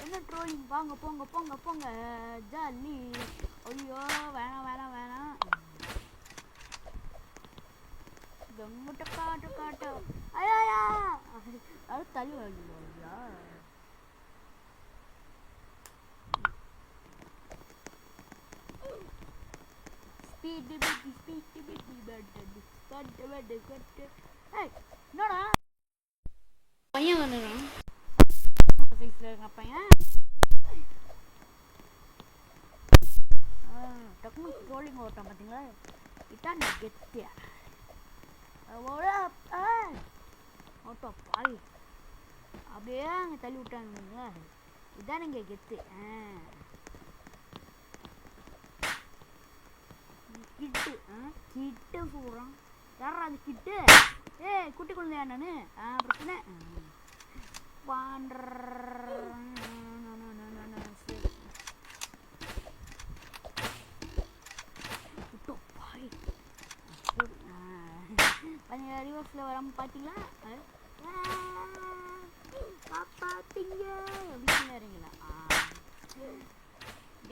என்ன ட்ரோலிங்? வாங்க போங்க போங்க போங்க ஜாலி. ஐயோ வேணாம் வேணாம் வேணாம். முட்டை காட்டு காட்டு. ஐயா அது தள்ளி வாங்கிடுவாங்களா? ஸ்பீட் என்னடா பையன் வந்துடுறான். சைஸ்ல இருக்க பையன் டக்குனு ட்ரோலிங் ஓட்டான் பார்த்தீங்களா? இதான் கெத்தியா ஓட்டோ பாய் அப்படியே அங்கே தள்ளி விட்டாங்க. இதான் இங்கே கெத்து. கிட்டு கிட்டு சொல்கிறான். யாரா அது கிட்டு? குட்டி குழந்தையா நானு? பிரச்சனை ரிவர்ஸில் வராமல் பார்த்தீங்களா? காப்பாத்தீங்க அப்படின்னு இறங்கலாம்.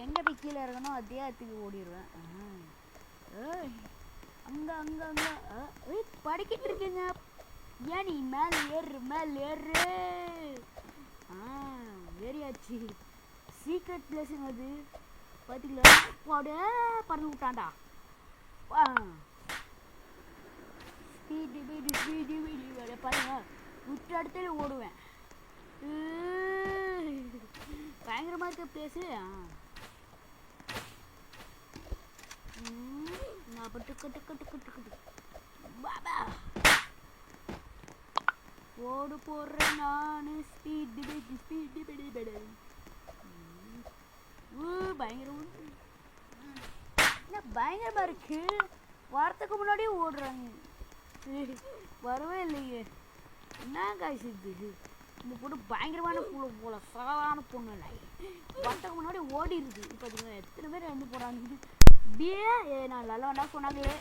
எங்கே போய் கீழே இறங்கணும் அதே இடத்துக்கு ஓடிடுவேன். அங்கே அங்கே அங்கே படிக்கிட்டு இருக்கீங்க. ஏன் நீ மேலே ஏறு மேலே ஏறு. ஏறியாச்சு. சீக்ரெட் பிளேஸுங்க அது பார்த்தீங்களா? போட பறந்து விட்டான்டா. பாருங்க விட்டு இடத்துல ஓடுவேன். பயங்கரமா இருக்க பிளேஸு. ஓடு போடுறேன் நானு. பயங்கரம் பயங்கரமா இருக்கு. வரத்துக்கு முன்னாடியே ஓடுறாங்க. வரவே இல்லையே. என்ன காய்ச்சி இது? இந்த பொண்ணு பயங்கரமான பொண்ணு போல. சகலான பொண்ணு இல்லை. வரத்துக்கு முன்னாடி ஓடிடுது. பார்த்தீங்களா எத்தனை பேர் இறந்து போகிறாங்க. நான் நல்லா வேண்டாம் சொன்னாங்களே.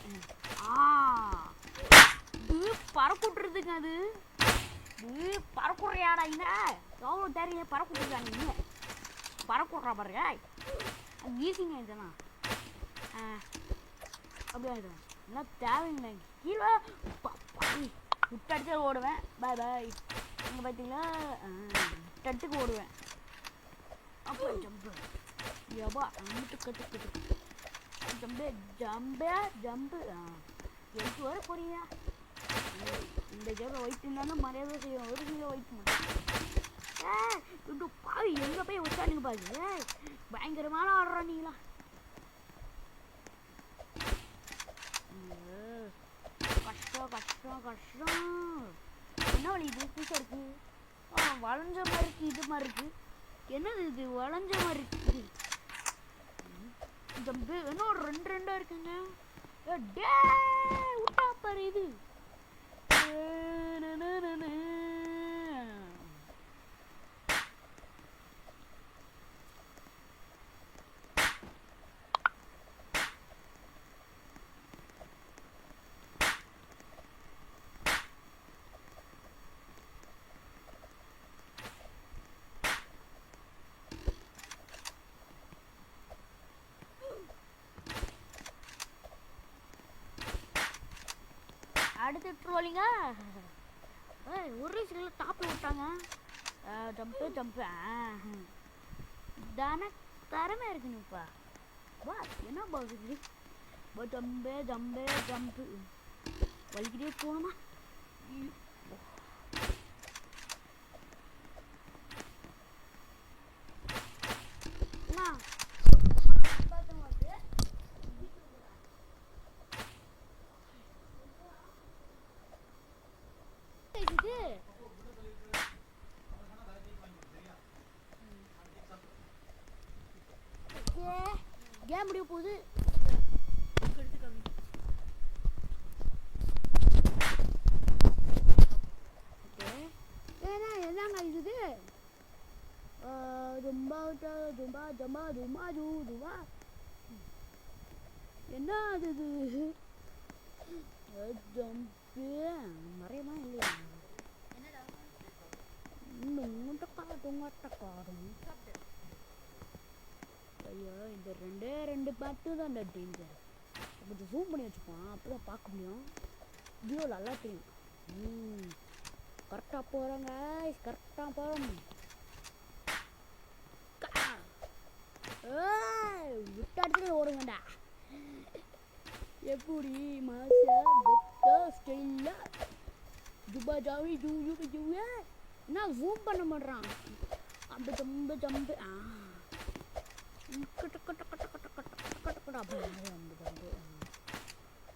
இது பறக்குட்டுறதுங்க. அது பறக்குறையாடா? என்ன எவ்வளோ தெரியும் பறக்குட்டுருக்காங்க. நீங்க பறக்குட்றா பாருங்க. அது ஈஸிங்க இதெல்லாம். அப்படியே ஆகிடுவேன். எல்லாம் தேவைங்க. கீழே விட்டு அடிச்சு ஓடுவேன். பாய் பாய். இங்கே பார்த்தீங்களா விட்டு ஓடுவேன். அப்போ ஜம்பு எவ்வா அம்பிட்டு கட்டு ஜம்பு ஜம்பே ஜம்பு. எனக்கு வர போறீங்க. இந்த ஜாக ஒயிட் இருந்தாலும் மரியாதை செய்யும். ஒரு கிலோ ஒயிட் மட்டும் பாவி எங்கே போய் உட்காந்துங்க பாருங்க. பயங்கரமான ஆடுறோம் நீங்களா. கஷ்டம் கஷ்டம் கஷ்டம். என்ன வழி இது? புதுசாக இருக்கு. வளைஞ்ச மாதிரி இருக்கு. இது மாதிரி இருக்கு. என்னது இது? வளைஞ்ச மாதிரி இருக்கு. இன்னும் ஒரு ரெண்டா இருக்குங்க. விட்டா பாரு இது. அடுத்து ட்ரோலிங்க. ஒரு சில டாப்பில் விட்டாங்க. ஜம்பு ஜம்பு தானே தரமே இருக்குங்கப்பா. வா என்ன பாக்குது? ஜம்பே ஜம்பே ஜம்பு வலிக்கிட்டே போகணுமா? கேம் முடிய போகுது. என்னங்க இது? என்ன அது? ஜம்பு மறையமா இல்லையா? ஐயோ இந்த ரெண்டு பாட்டு தான் டேஞ்சர். கொஞ்சம் ஜூம் பண்ணி வச்சுப்பான், அப்போ தான் பார்க்க முடியும். வியூ நல்லா தெரியும். கரெக்டாக போகிறாங்க, கரெக்டாக போகிறோம். விட்டாடுத்து ஓடுங்கடா. எப்படி மாசா பெத்தா ஸ்டைலா ஜுபா ஜாவி ஜூ என்ன ஜூம் பண்ண மாட்றான். அம்பு ஜம்பு ஜம்பு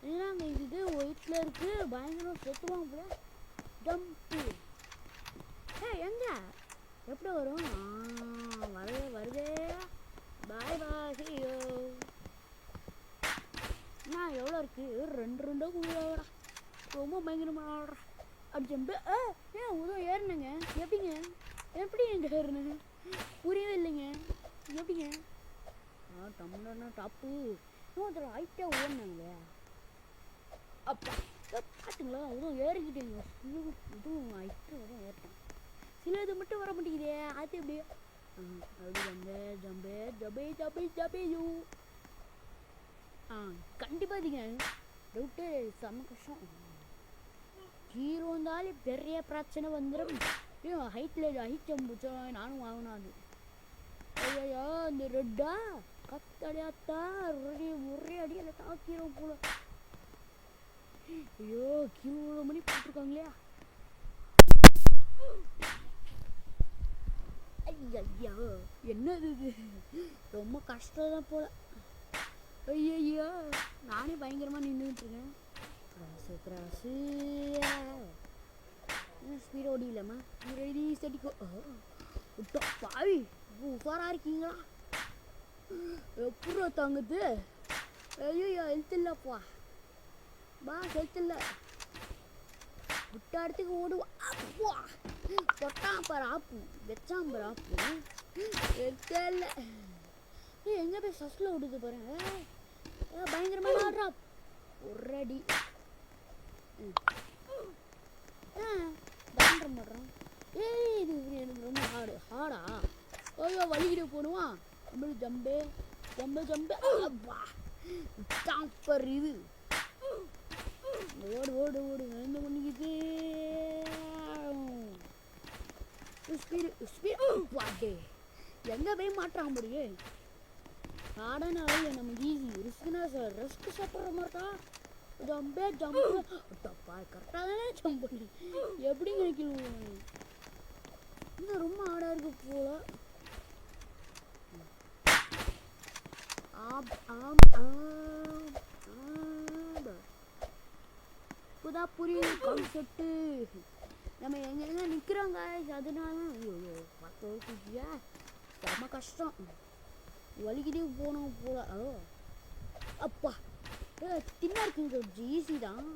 என்னங்க இது ஒயிட்ல இருக்கு, பயங்கரம் செத்துவான் போல. ஜம்பு எங்க எப்படி வரும்? வருதே. பாய் பாய் ஹியோ. நான் எவ்வளோ இருக்கு? ரெண்டா கூட ரொம்ப பயங்கரமாக ஆடுறா. அப்படி ஜம்பு ஏன் உதவும் ஏறினுங்க. எப்படி எங்க ஏறினுங்க புரியவே இல்லைங்க. எப்படிங்க? தமிழ்னா டாப்பு இன்னும் ஹைட்டாக ஓடினாங்களே. அப்பா பார்த்துங்களா, உதவும் ஏறிக்கிட்டேங்க. இதுவும் ஹைட்டு உதவும் ஏறிட்டேன். சில இது மட்டும் வர மாட்டேங்குதே, அது எப்படி? அப்படி ஜம்பே யூ. கண்டிப்பாக இதுங்க டவுட்டு செம்ம கஷ்டம். ஹீரோ இருந்தாலே பெரிய பிரச்சனை வந்துடும். ஹைட் ஜம்பு நானும் வாங்கினா. அது ஐயா இந்த ரெட்டா கத்தடியாத்தா ஒரே அடியில் தாக்கிறோம் போல. ஐயோ கீழே மணி போட்டிருக்காங்களே. ஐயா என்னது இது? ரொம்ப கஷ்டம் தான் போல. ஐயா நானே பயங்கரமாக நின்றுட்டு இருக்கேன். கிராஸு ஸ்பீட் ஓடி இல்லைம்மா, ரெடி செடிக்கோ. பாவி உசாராக இருக்கீங்களா? எப்படி தாங்குது? ஐயோ ஹெல்த் இல்லைப்பா, ஹெல்த் இல்லை. விட்ட இடத்துக்கு ஓடுவோம். அப்பா தொட்டாம்பர் ஆப்பு வச்சாம்பர் ஆப்பு ஹெல்த்தே இல்லை. எங்கே போய் சஸ்ல விடுது பாருங்க. பயங்கரமான ஆடுறா ஒரு அடி. தாண்ட மாட்றான். இது எனக்கு ரொம்ப ஹார்டா. ஐயோ வலிக்கிட்டு போடுவான். அப்படி ஜம்பே டாம்பர் இது. ஓடு என்ன பண்ணிக்கிது? ஸ்பீடு எங்கே போய் மாட்டான் முடியே. ஹார்டானாலே நம்ம ஈஸி. ரிஸ்க் சாப்பிட்ற மாட்டா. ஜம்பே டப்பா கரெக்டாக தானே ஜம்ப் பண்ணி. எப்படிங்க நினைக்கணும்? இன்னும் ரொம்ப ஹார்டாக இருக்கு போல. இப்போதான் புரியுது கான்செப்ட்டு. நம்ம எங்க நிற்கிறோங்க. அதனால ஐயோ 10 வருஷத்துக்கியா செம்ம கஷ்டம். வலிக்கிட்டே போனோம் போல. அப்பா தின்னா இருக்குங்க. ஈஸி தான்.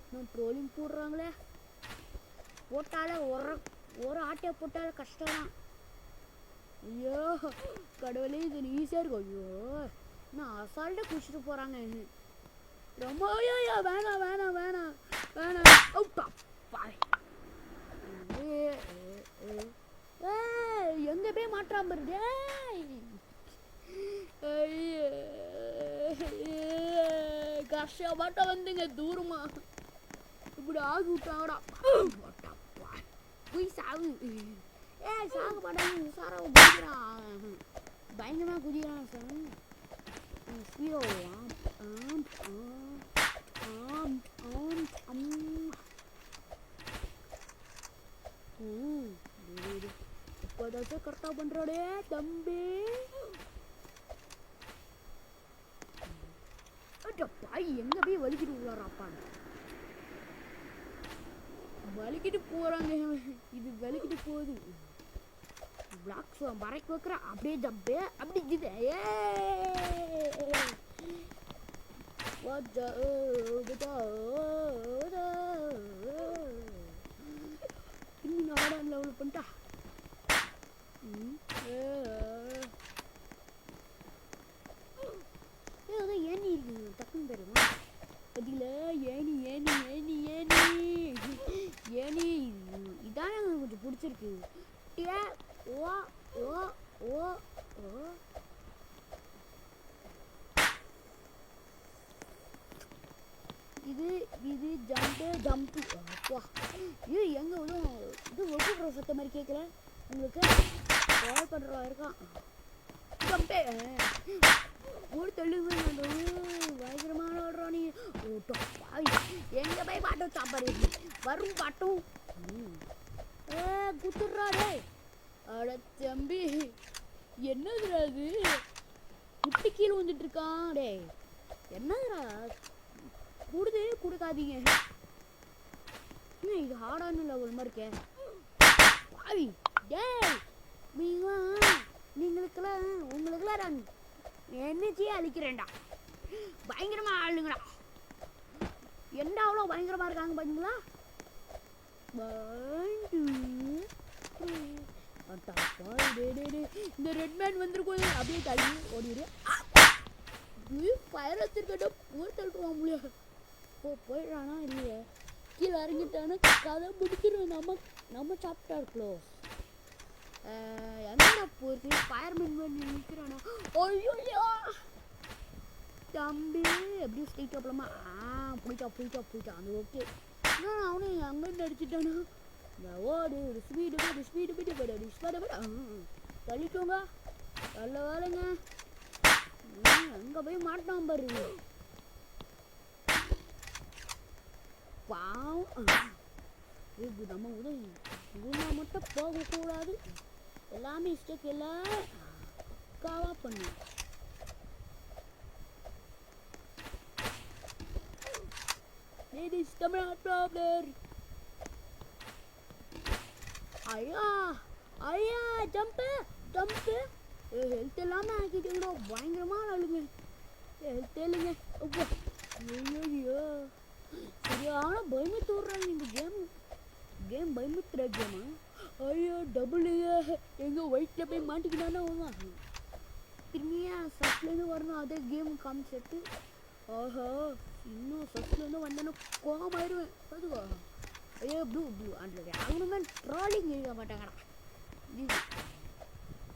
இன்னும் ட்ரோலிங் போடுறாங்களே. போட்டாலே ஒரு ஆட்டையை போட்டாலே கஷ்டம் தான். ஐயோ கடவுளே இது ஈஸியாக இருக்கும். ஐயோ நான் அசால்ட்டாக குடிச்சிட்டு போகிறாங்க. ரொம்ப ஐயோ வேணாம் எங்கே போய் மாற்றாம வருது? கஷ்டப்பட்ட வந்துங்க தூரமா இப்படி ஆகி விட்டாங்கடா. போய் சாவு. சாக மாட்டாங்க. உசாராக குதிக்கிறான், பயங்கரமாக குதிக்கிறான் சார். ஸ்பீடோ இப்போதாச்சும் கரெக்டாக பண்ணுறாடே தம்பி. பாய் எங்க போய் வலிக்கிட்டு உள்ளாராப்பான். வலிக்கிட்டு போறாங்க. இது வலிக்கிட்டு போகுது. பிளாக்ஸ் மறைக்க வைக்கிற அப்படியே ஜம்பே அப்படி இது. இன்னும் ஆடான் லெவல் பண்ணிட்டா. ஏனி இருக்கு டக்குன்னு தெரியுமா? அதில் ஏனி இதானே கொஞ்சம் பிடிச்சிருக்கு. ஏ ஓ ஓ ஓ ஓ இது இது ஜம்பு அப்பா இது எங்கே விழும்? இது ஒப்புக்கிற சத்த மாதிரி கேட்கல உங்களுக்கு? கால் பண்ணுறவா இருக்கான். ஜம்பே ஒரு தெளிவு பயங்கரமான ஆடுறான் நீ. எங்கே போய் பாட்டும் சாப்பாடு வரும் பாட்டும் குத்துடுறாடே. அட தம்பி என்னதுடா அது? குட்டி கீழே வந்துட்டு இருக்கான். டே என்னதுடா கொடுக்காதீங்க. இது ஹார்டான லெவல் மாதிரி இருக்கே பாவி. டேய் நீங்களுக்கெல்லாம் உங்களுக்கெல்லாம் நான் என்னச்சியே அழிக்கிறேன்டா. பயங்கரமா ஆளுங்கடா. என்ன அவ்வளோ பயங்கரமா இருக்காங்க பாத்தீங்களா? இந்த ரெட் மேன் வந்துருக்கோம் அப்படியே தள்ளி ஓடிடு. ஃபயர் வச்சிருக்கட்டும் ஊர் தள்ளுவான் முடியாது. போயிடுறானா இல்லையே? கீழே இறங்கிட்டானா கதை முடிச்சிடும். நம்ம சாப்பிட்டா க்ளோஸ். எங்கடா போகுது? ஃபயர்மேன் பண்ணி நிற்கிறானா? ஐயோ தம்பி எப்படி ஸ்ட்ரைட் போகலாமா? போயிட்டா அது ஓகே. ஆனால் அவனும் அங்கேருந்து அடிச்சுட்டானா? ஓடு ஸ்பீடு தள்ளிட்டோங்க. நல்ல வேலைங்க. அங்கே போய் மாட்டான் பாருங்க. நம்ம உதவி மட்டும் போகக்கூடாது. எல்லாமே மிஸ்டேக் எல்லாம் காவா பண்ணும். ஐயா ஜம்பு ஹெல்த் எல்லாமே ஆக்கிட்டீங்களோ? பயங்கரமான ஆளுங்க. ஹெல்த் இல்லைங்க. ஐயோ சரியான பயமுத்து விட்றாங்க. இந்த கேம் பயமுத்துற கேமா? ஐயோ டபுள் எங்க ஒயிட்ல போய் மாட்டிக்கிட்டானா வருவான். திரும்பியா சஸ்லேருந்து வரணும். அதே கேம் கான்செப்ட். ஆஹா இன்னும் சஸ்லேருந்து வந்தேன்னா கோமாயிருவேன். அதுவா ஐயோ ப்ளூ அந்த அவனுமே ட்ராலிங் இருக்க மாட்டாங்கடா.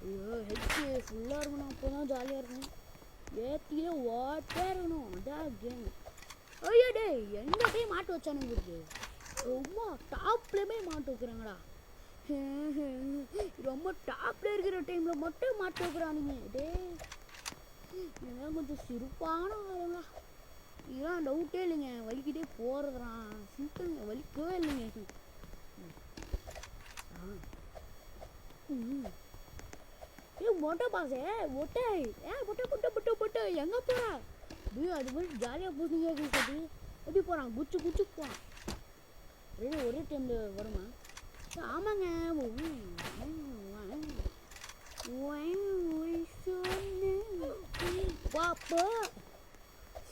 ஐயோ ஹெல்த்து ஃபுல்லாக இருக்கணும். அப்போ தான் ஜாலியாக இருக்கணும். ஏற்றியே ஓட்டே இருக்கணும். அதான் கேமு. ஐயோ டே எங்கே போய் மாட்டு வச்சானுங்களுக்கு? ரொம்ப டாப்லேயே போய் மாட்டு வைக்கிறாங்கடா. ரொம்ப டாப்ல இருக்கிற டைமில் மட்டும் மாட்டு வைக்கிறானுங்க. டே இதெல்லாம் கொஞ்சம் சிறப்பான ஆளுங்களா. இதெல்லாம் டவுட்டே இல்லைங்க. வலிக்கிட்டே போகிறதுறான் சிம்பிளுங்க. வலிக்கவே இல்லைங்க. மொட்டை பாசே மொட்டை மொட்டை எங்கே போகிறா? அது மாதிரி ஜாலியாக போச்சுங்க. எப்படி போகிறான்? குச்சு போகிறான். ஒரே டைமில் வருமா? ஆமாங்க.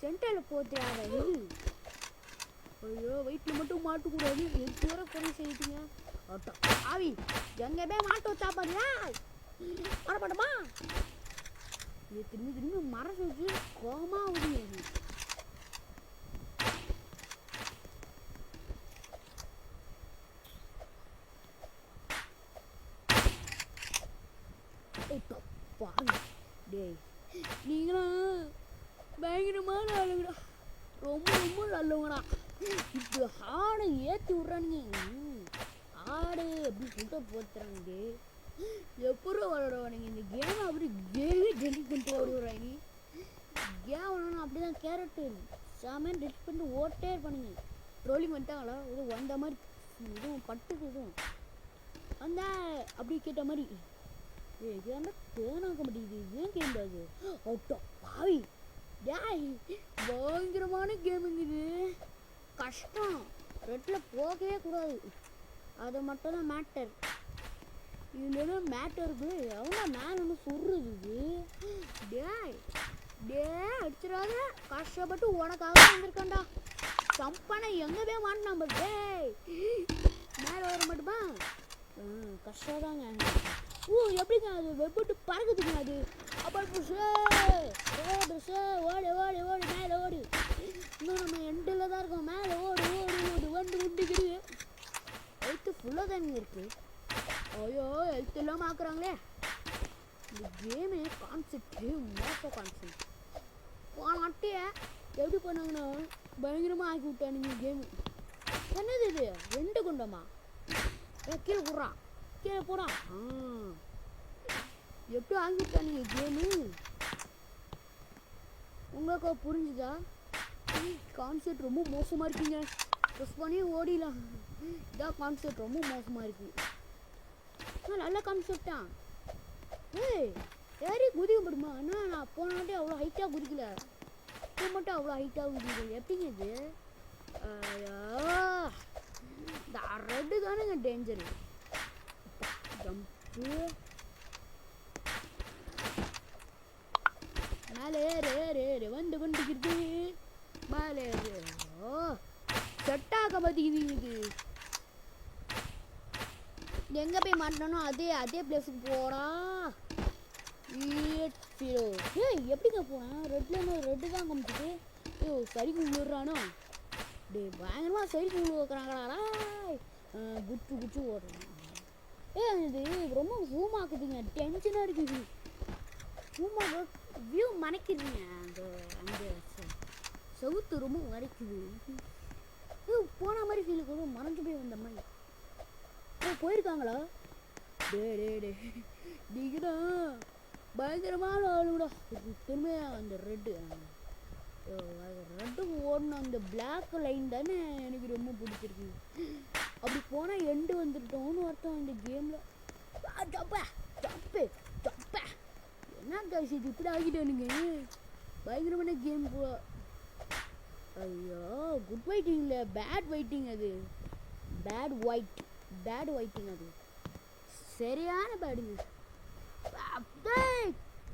சென்டரில் போத்தியாரு. ஐயோ வயிற்றில் மட்டும் மாட்டக்கூடாது. எது வர குறை செய்யிட்டீங்க. ஆவி எங்கே போய் மாட்டு வச்சா பாருங்க. வரப்பட்டமா திரும்பி மரசு வச்சு கோமா ஆகுது. டேய் நீங்களும் பயங்கரமான ஆளுங்கடா. ரொம்ப நல்லவங்கடா. இப்போ ஆடை ஏற்றி விட்றானுங்க. ஆடு அப்படி சொல்லிட்டு போத்துறாங்க. எப்போ விளாடுவானுங்க இந்த கேம்? அப்படி கேமே டெலிட் பண்ணிட்டு ஓடுறாங்க. கேம் விளாடணும் அப்படி தான். கேரட்டு சாமியாக டெலிட் பண்ணிட்டு ஓட்டே இருப்பானுங்க. ட்ரோலிங் வந்துட்டாங்களா? இது வந்த மாதிரி இதுவும் பட்டுக்கு இதுவும் வந்தா அப்படி கேட்ட மாதிரி. ஏன்னா தேனாக்க மாட்டேங்குது. ஏன் கேம் அது ஓட்டோ பாவி. டேய் பயங்கரமான கேமுங்க இது. கஷ்டம். ரெட்டில் போகவே கூடாது. அது மட்டும் தான் மேட்டர். இதுல மேட்டருக்கு எவ்வளோ மேலே ஒன்று சொல்றது. டே அடிச்சிடாத. கஷ்டப்பட்டு உனக்காக வந்திருக்கான்டா. சம்பான எங்கே போய் மாட்டினா பட் டேய் மேலே வர மட்டுமா? கஷ்டம் தாங்க. எப்படிங்க அது வெப்பட்டு பறக்குதுங்க அது? அப்புறம் ஓடு மேலே ஓடு. இன்னும் நம்ம எண்டில் தான் இருக்கோம். மேலே ஓடு வண்டு குண்டிக்கிடுது. வயிற்று ஃபுல்லாக தாங்க இருக்குது. ஐயோ ஹெல்த் இல்லாமல் ஆக்குறாங்களே. இந்த கேமு கான்செப்ட் மோசம் கான்செப்ட். போன அட்டைய எப்படி பண்ணாங்கன்னா பயங்கரமாக ஆக்கி விட்டானுங்க கேமு. என்னது இது 2 குண்டமா? கீழே போடுறான், கீழே போடான். எப்படி ஆக்கி விட்டானுங்க கேமு? உங்களுக்கு புரிஞ்சுதா? கான்செப்ட் ரொம்ப மோசமாக இருக்குங்க. ப்ரெஸ் பண்ணி ஓடிடலாம். இதான் கான்செப்ட் ரொம்ப மோசமாக இருக்குது. நல்ல கான்செப்ட் தான். ஏய் ஏறி குதிக்க முடியுமா? ஆனால் நான் போன வாட்டி அவ்வளோ ஹைட்டாக குதிக்கல, இப்போ மட்டும் அவ்வளோ ஹைட்டாக குதிக்கல. எப்படிங்க இது? இந்த ரெட்டு தானேங்க டேஞ்சரு. ஜம்ப்பு மேலே ஏறு ஏறு ஏறு வந்து கொண்டுக்கிறது. மேலே ஏறு. செட் ஆக மாட்டேங்குது இது. எங்கே போய் மாட்டணும்? அதே பிளேஸுக்கு போடா. ஏய் எப்படிங்க போனேன்? ரெட்டு தான் காமிச்சிட்டு. ஐயோ சரிக்கு விழுறானோ? டே பயங்கரமாக சரிக்கு விழு வைக்கிறாங்களா? குச்சு குச்சு ஓடுறான். இது ரொம்ப ஜூம் ஆக்குதுங்க, டென்ஷனாக இருக்குது. ஜூமாக வியூ மறைக்குதுங்க. அந்த செவுத்து ரொம்ப மறைக்குது. போன மாதிரி ஃபீல் கூட மறைஞ்சு போய் வந்த மாதிரி. போயிருக்காங்களா? டே டே டே நீங்கடா பயங்கரமான ஆளுடா. திரும்பியாக அந்த ரெட்டு ஓடணும். அந்த பிளாக் லைன் தானே எனக்கு ரொம்ப பிடிச்சிருக்கு. அப்படி போனால் எண்டு வந்துட்டோன்னு அர்த்தம் இந்த கேமில். என்ன காசு இது இப்படி ஆகிட்டானுங்க? பயங்கரமான கேம் போ. ஐயோ குட் வெயிட்டிங் இல்லை, பேட் வெயிட்டிங். அது பேட் வெயிட்டிங். அது சரியான பேடுங்க.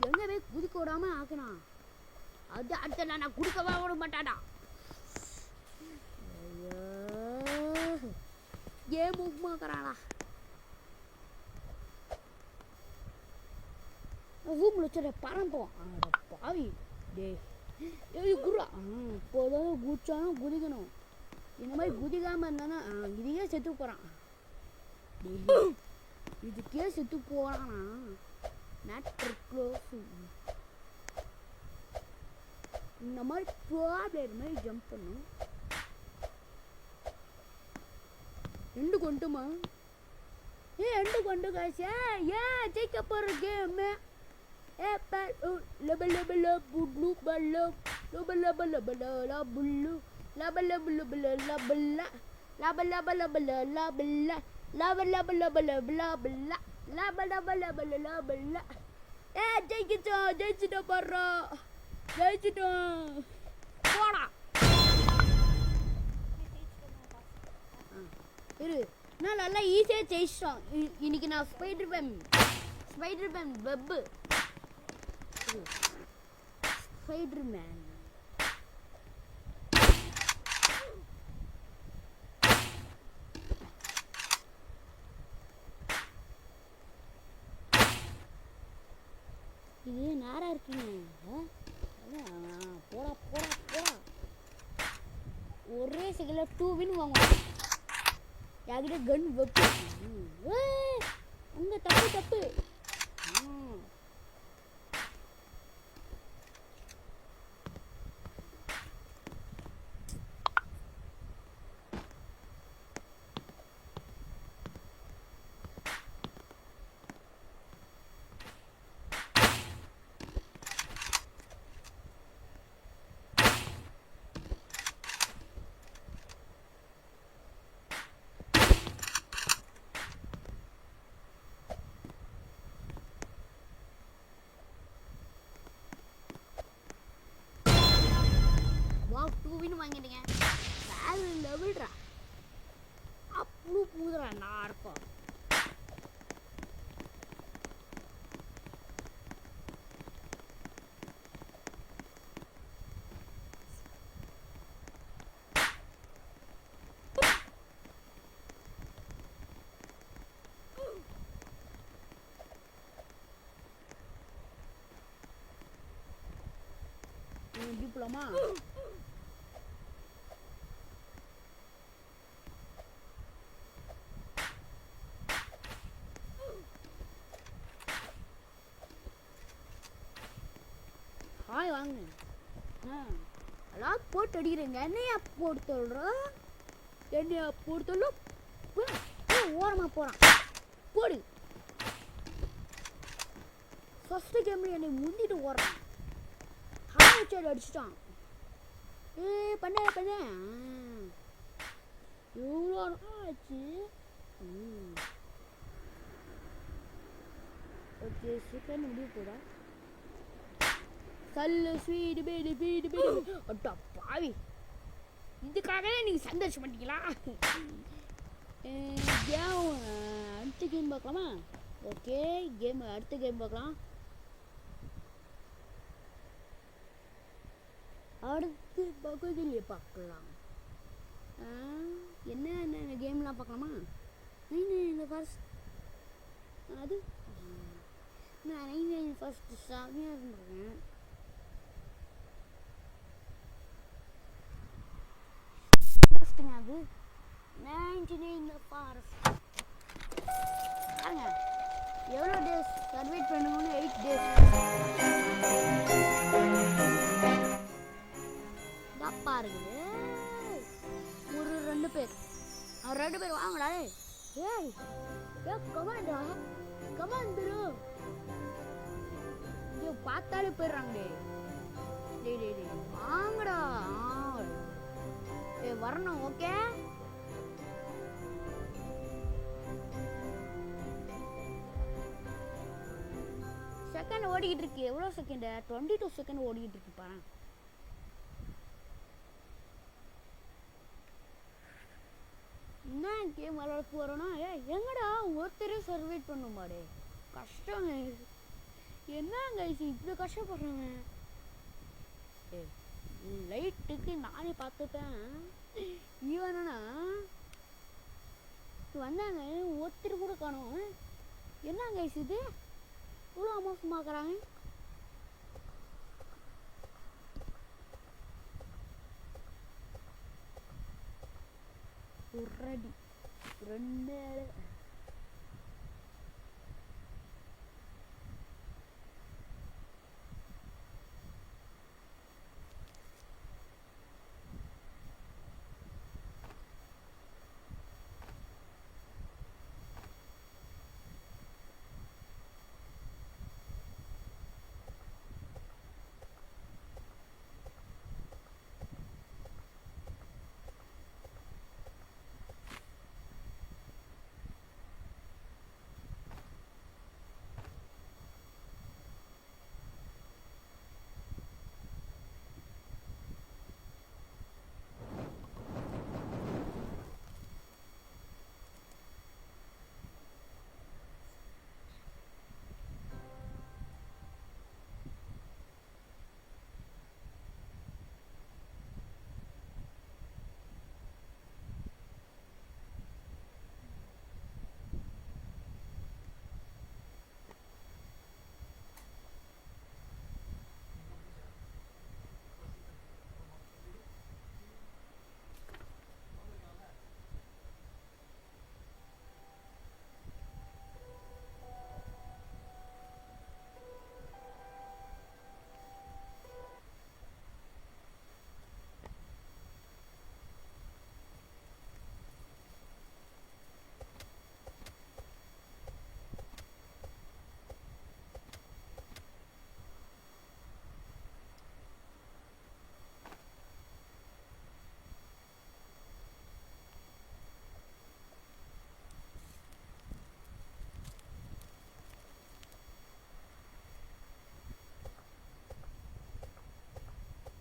எங்கே போய் குதிக்க விடாமல் ஆக்கினான். அது அடுத்த நான் குடிக்கவா விட மாட்டாடா. ஐயோ கேம் முகமாக்குறானா? ரூமில் வச்சுட பறந்தோம். பாவி டே குரா. இப்போதான் குதிச்சாலும் குதிக்கணும். இந்த மாதிரி குதிக்காமல் இருந்தானா இதையே செத்து போகிறான். இதுக்கே செத்து போகிறானா? Matter close. இந்த மாதிரி ப்ராப்ளம் மாதிரி ஜம்ப் பண்ணும். 2 கொண்டுமா? எண்டு கொண்டு காசு. ஜெயிக்க போகிற கேமு. ஜெயிச்சிட்டோம் போடுறா. ஜெயிச்சிட்டோம் போடா. இரு நான் நல்லா ஈஸியாக ஜெயிச்சிட்டோம். இன்னைக்கு நான் ஸ்பைடர் மேன் வெப்பு. ஸ்பைடர் மேன் இது நேராக இருக்குங்க. போடா போடா போடா. ஒரே செகண்டில் 2 வின் வாங்கணும். யார்கிட்ட கன் வெப்பு. அங்கே தப்பு. வாங்கிட்டீங்க. வேற லெவல்ரா. அப்ளூ பூதுரா நான் இருப்போம். டிப்ளமா வாய் வாங்க. எல்லாம் போட்டு அடிக்கிறேங்க. என்னையா போட்டு சொல்கிறோம்? என்னையா போட்டு சொல்லும்? ஓரமாக போகிறான். போடு. ஃபஸ்ட்டு கேமில் என்னை முந்திட்டு ஓடுறான். ஹாய் அடிச்சிட்டான். பண்ண எவ்வளோ ஆச்சு. ஓகே சீக்கிரம் முடிவு போடா. கல்லு ஸ்வீடு பேடு வீடு பேடு. அட்டா பாவி, இதுக்காகவே நீங்கள் சந்தோஷம் பண்ணிட்டீங்களா? கேம் அடுத்த கேம் பார்க்கலாமா? ஓகே கேம் அடுத்த கேம் பார்க்கலாம். அடுத்து பகுதியிலே பார்க்கலாம். என்ன கேம்லாம் பார்க்கலாமா? இந்த ஃபர்ஸ்ட் அது நான் ஃபர்ஸ்ட் சாமியாக இருந்திருக்கேன். இன்ட்ரெஸ்டிங் அது. பாருங்க எவ்வளோ டேஸ் சர்வைட் பண்ணுங்கன்னு. 8 டேஸ் தப்பா இருக்குது. ஒரு 2 பேர் வாங்கடா. ஏய் கமாண்டா, கமாண்ட் ப்ரோ. ஐயோ பார்த்தாலே போயிடுறாங்க. டேய் வாங்கடா. வரணும். ஓகே செகண்ட் ஓடிக்கிட்டு இருக்கு. எவ்வளோ செகண்ட்? 22 செகண்ட் ஓடிக்கிட்டு இருக்கு. பாரு என்ன கேம் விளையாட போகிறோன்னா. எங்கடா ஒருத்தரே சர்வைட் பண்ணுமாடே. கஷ்டங்க. என்னங்க இப்படி கஷ்டப்படுறாங்க. லைட்டுக்கு நானே பார்த்துப்பேன். ஈவனா வந்தாங்க ஒருத்தர் கூட காணும். என்னங்க இது இவ்வளோ மோசமாக்குறாங்க. ஒரு அடி 2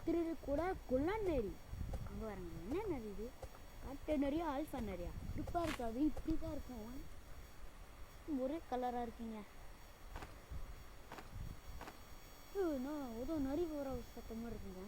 திருடு கூட குள்ளநரி. அங்கே வரங்க. என்ன நரி இது? காட்டு நரியா ஆல்ஃபா நரியா? இப்படிப்பா இருக்காது, இப்படி தான் இருக்கும். ஒரே கலராக இருக்குங்க. ஏதோ நரி போகிற சத்தமாக இருக்குங்க.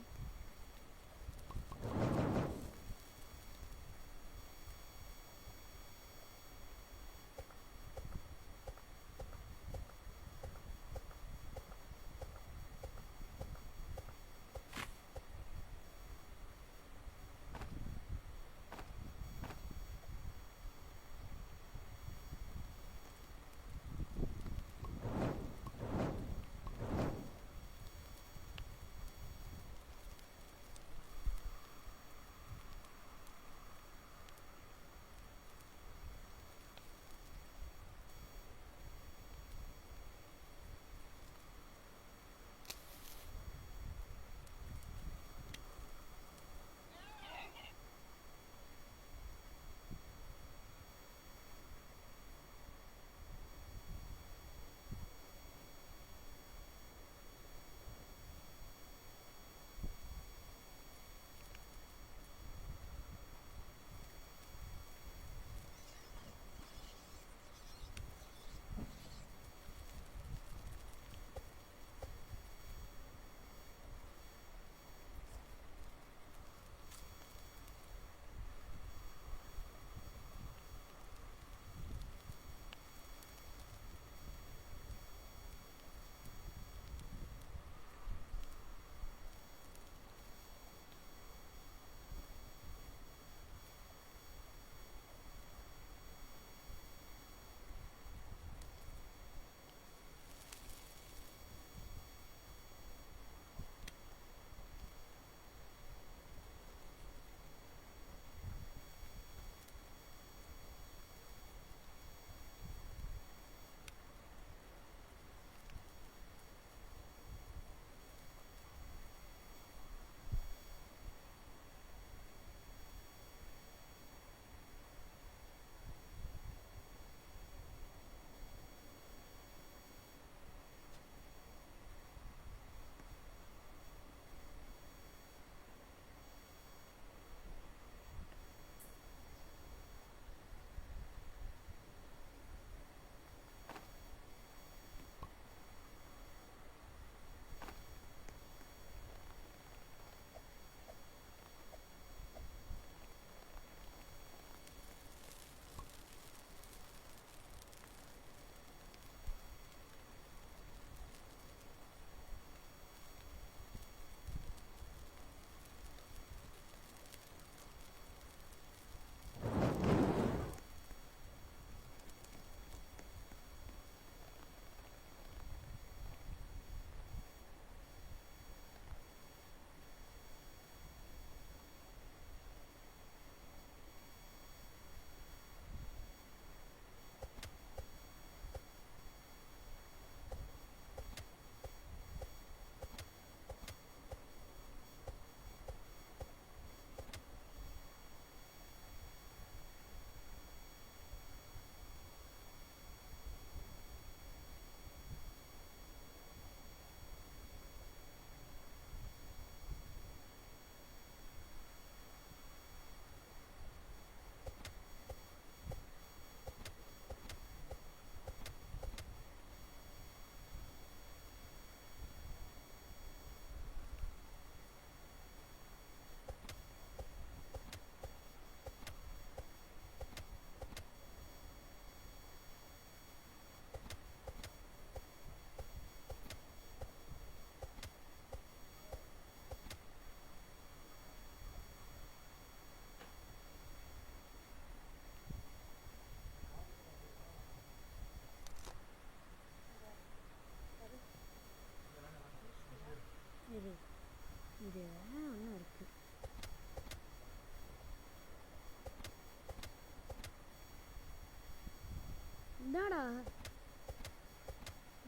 என்னடா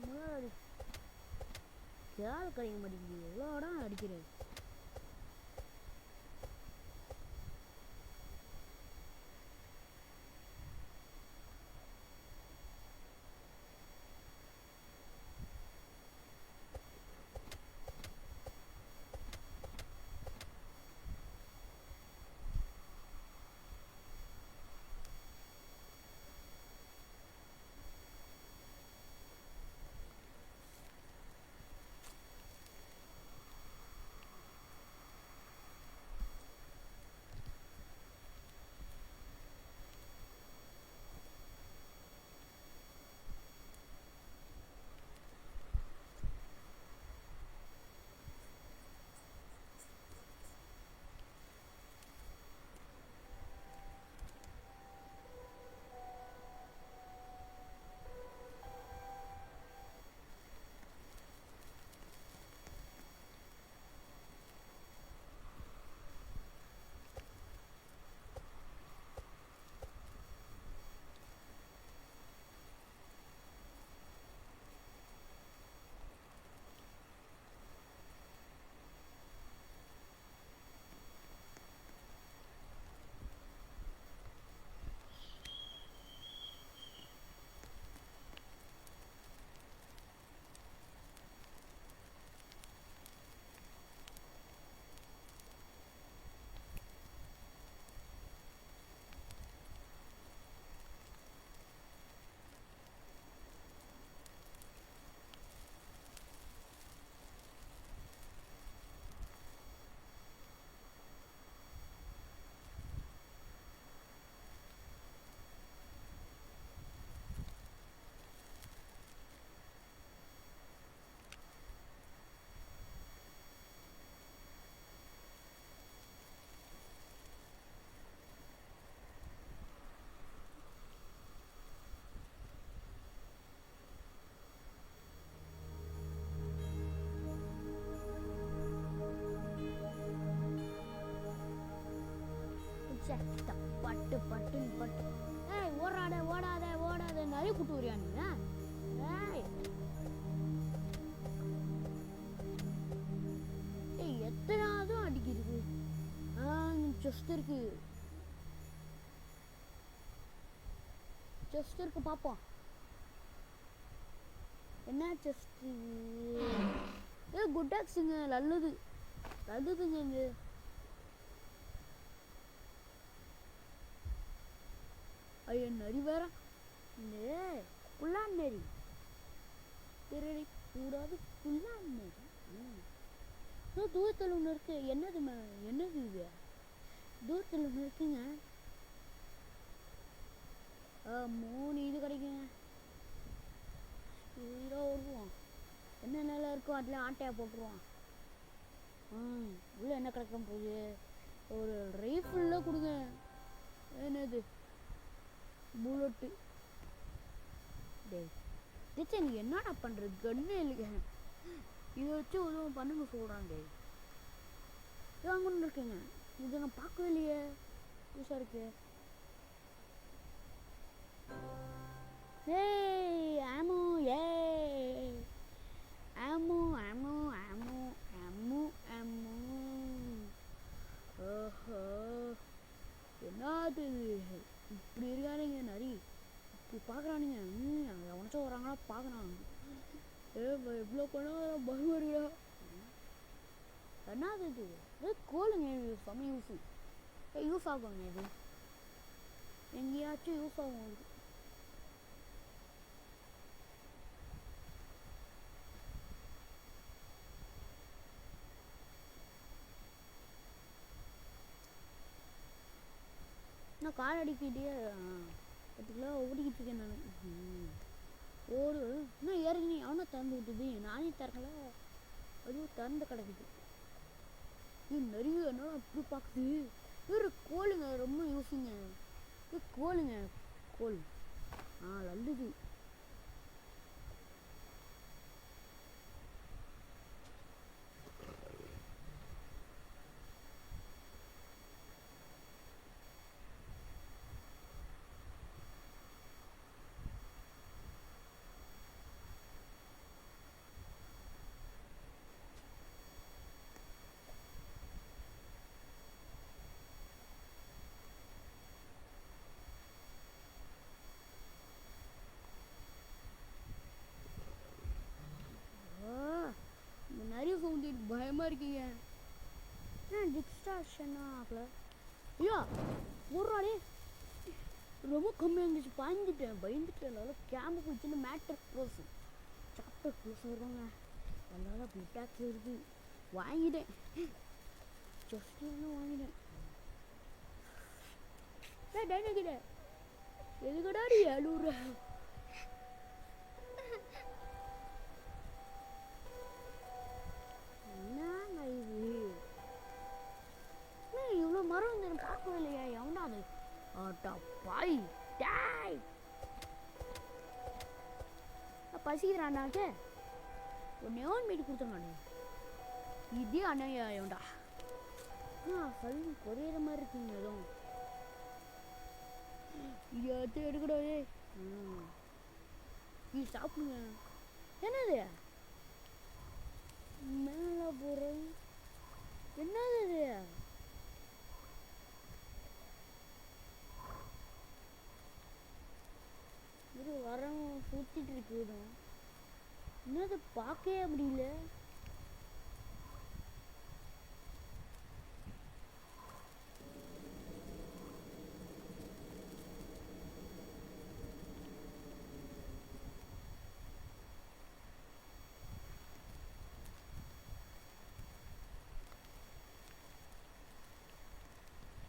முன்னாடி கேள் கிடைக்க மாட்டேங்குது, எவ்வளோடா அடிக்கிறேன். பட்டு பட்டு பட்டு. ஏய் ஓடாத ஓடாத ஓடாத, நிறைய கூட்டு வரியா நீ? ஏய் ஏய் எத்தனாவது அடிக்கிறது? செஸ்ட் இருக்கு, செஸ்ட் இருக்கு, பார்ப்போம். என்ன செஸ்ட்? ஏ குட் ஆக்ஸுங்க, நல்லது நல்லதுங்க. இங்கே ஐயோ நரி வேற, இந்த புல்லான் நரி திருடி கூடாது. புல்லான் நரி தூரத்தில் ஒன்று இருக்கு. என்னது என்னது இது? தூரத்தில் ஒன்று இருக்குங்க. 3 இது கிடைக்குங்க. ஸ்பீடாக ஓடுவோம். என்ன நல்லா இருக்கும் அதில் ஆட்டையாக போட்டுருவான். உள்ள என்ன கிடைக்கும் போகுது? ஒரு ரைஃபிளில் கொடுங்க. என்னது புல்லட்டு? டே நீ என்னடா பண்ணுறது? கண்ணே இல்லைங்க, இதை வச்சு உதவும் பண்ணுங்க சொல்கிறாங்க. இது அங்கே ஒன்று இருக்குங்க, இதை நான் பார்க்கவே இல்லையே, புதுசாக இருக்கு. ஏய் ஆமோ, ஆமோ ஆமோ ஆமோ ஆமோ ஆமோ. ஓஹோ என்னது இப்படி இருக்கானுங்க நரி, இப்படி பார்க்குறானுங்க. எவனாச்சும் வராங்களா பார்க்குறான். எவ்வளோ பணம் பயம் வருகிறா. என்னது இது? கோலுங்க, செம்ம யூஸ் ஆகுங்க. இது எங்கேயாச்சும் யூஸ் ஆகும். இது நான் கார் அடிக்கிட்டே பார்த்திங்களா ஓடிக்கிட்டு இருக்கேன் நான். ஓடு இன்னும் ஏறி அவனும் திறந்து விட்டுது, நானே திறக்கல, அதுவும் திறந்து கிடக்குது. நிறைய என்ன அப்படி பார்க்குது. வேறு கோலுங்க, ரொம்ப யூஸுங்க. கோலுங்க, கோல் நல்லது. பயங்கரமாக இருக்கீங்க. ஏன் டிஸ்ட்ராக்ஷனா ஆகல? ஐயா ஒரு நாளே ரொம்ப கம்மியாக இருந்துச்சு. பயந்துட்டேன் நல்லா கேம்பு போச்சுன்னு மேட்டர் க்ளோஸ் சாப்டர் க்ளோஸ் வருவாங்க. அதனால அப்படி டேக்ஸ் இருக்குது. வாங்கிட்டேன் ஜஸ்ட் வாங்கிட்டேன். டைனகிட்ட எதுக்கடா நீ அழுவுற? என்னங்க இது? இவ்வளோ மரம் வந்து எனக்கு பார்க்கவே இல்லையா? எவனா அது? ஆட்டா பாய் டாய் பசிக்கிறான்னாக்கே ஒரு நேவன் மீட் கொடுத்தாங்க. இதே அண்ணையா எவன்டா? சொல்லி குறையிற மாதிரி இருக்குங்க. எதுவும் இதை எடுக்கடாவே நீ சாப்பிடுங்க. என்னது மேல பொருள்? என்னது இது வரவங்க சுத்திட்டு இருக்கு. என்னது பார்க்கவே முடியல.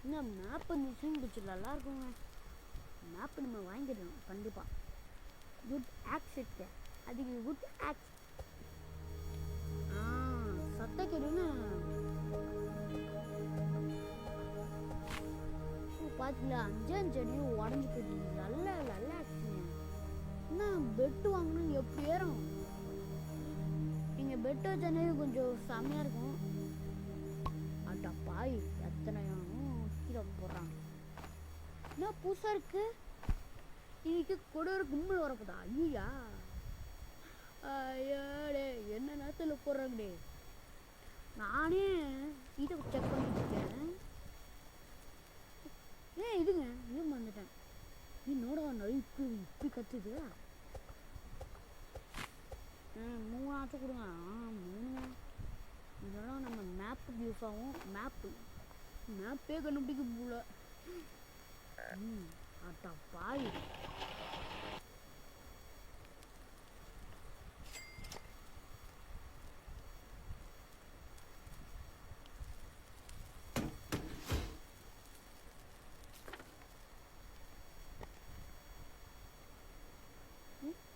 என்ன மேப் மிஷின் பிடிச்சி நல்லா இருக்குங்க. மேப்பு நம்ம வாங்கிடணும் கண்டிப்பாக. குட் ஆக்ஸ் இருக்கு. அதுக்கு குட் ஆக்ஸ் சத்தக்கேடுன்னு பார்த்தீங்களா? 5 அடியும் உடஞ்சி போயிடுது. நல்ல நல்ல ஆக்ஸுங்க. என்ன பெட்டு வாங்கணும் எப்படி ஏறும்? நீங்கள் பெட்டு வச்சானே கொஞ்சம் செம்மையாக இருக்கும். அட்டா பாய் எத்தனை கீழே போடுறாங்க. என்ன புதுசாக இருக்கு? இன்னைக்கு கொடூர கும்பல் வரப்போதா? ஐயா ஐயாடே என்ன நேரத்தில் போடுறாங்கடே. நானே இதை செக் பண்ணிட்டு இருக்கேன். இதுங்க இது வந்துட்டேன். என்னோட இப்படி கத்துது. 3 ஆச்சும் கொடுங்க. 3 இதெல்லாம் நம்ம மேப்புக்கு யூஸ் ஆகும். மேப்பே கண்டுபிடிக்க போல. ஆட்டா பாய்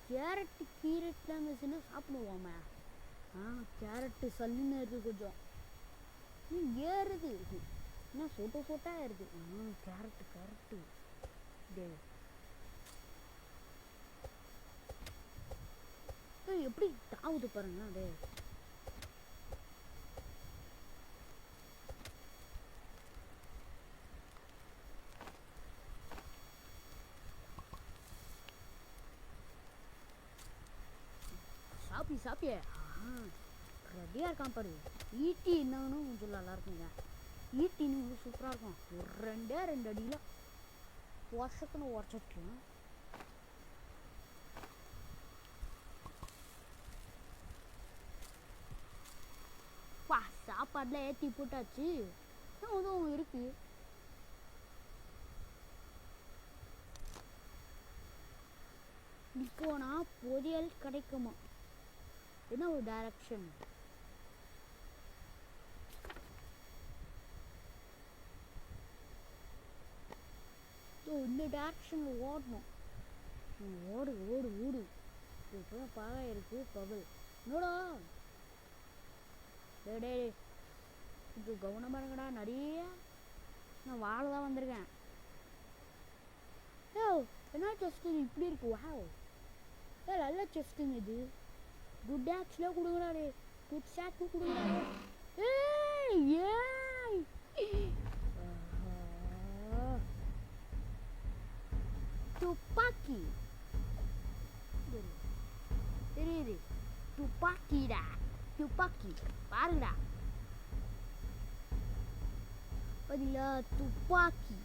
கேரட்டு கீரைட்லாம் இருந்துச்சுன்னா சாப்பிடுவோமே. கேரட்டு சல்லுன்னு இருக்குது கொஞ்சம். ஏறுது என்ன சொட்டா ஏறுது. கேரட்டு டே எப்படி தாவுது பாருங்க. டே சாப்பியே ரெடியாக இருக்கான் பாரு. ஈட்டி என்னன்னு கொஞ்சம் நல்லா இருக்குங்க. ஈட்டின்னு சூப்பராக இருக்கும். ஒரு 2 அடியில் வருஷத்துன்னு உடச்சிக்கலாம். சாப்பாடுல ஏற்றி போட்டாச்சு. அதுவும் இருக்கு. இப்போனா பொரியல் கிடைக்குமா? என்ன ஒரு டைரக்ஷன்? இந்த டைரக்ஷனில் ஓடணும். ஓடு இப்போதான் பாகா இருக்கு பகல். என்னடா டே கொஞ்சம் கவனமாக இருங்கடா. நிறைய நான் வாழ தான் வந்திருக்கேன். என்ன செஸ்ட் இப்படி இருக்கு? நல்ல செஸ்ட்டுங்க இது. குட் ஆக்ஸ்ல கொடுங்கடா. குட் ஷாக்கு கொடுங்கடா. துப்பாக்கி தெரியுது. துப்பாக்கி பாருங்கடா. பார்த்தீங்களா? துப்பாக்கி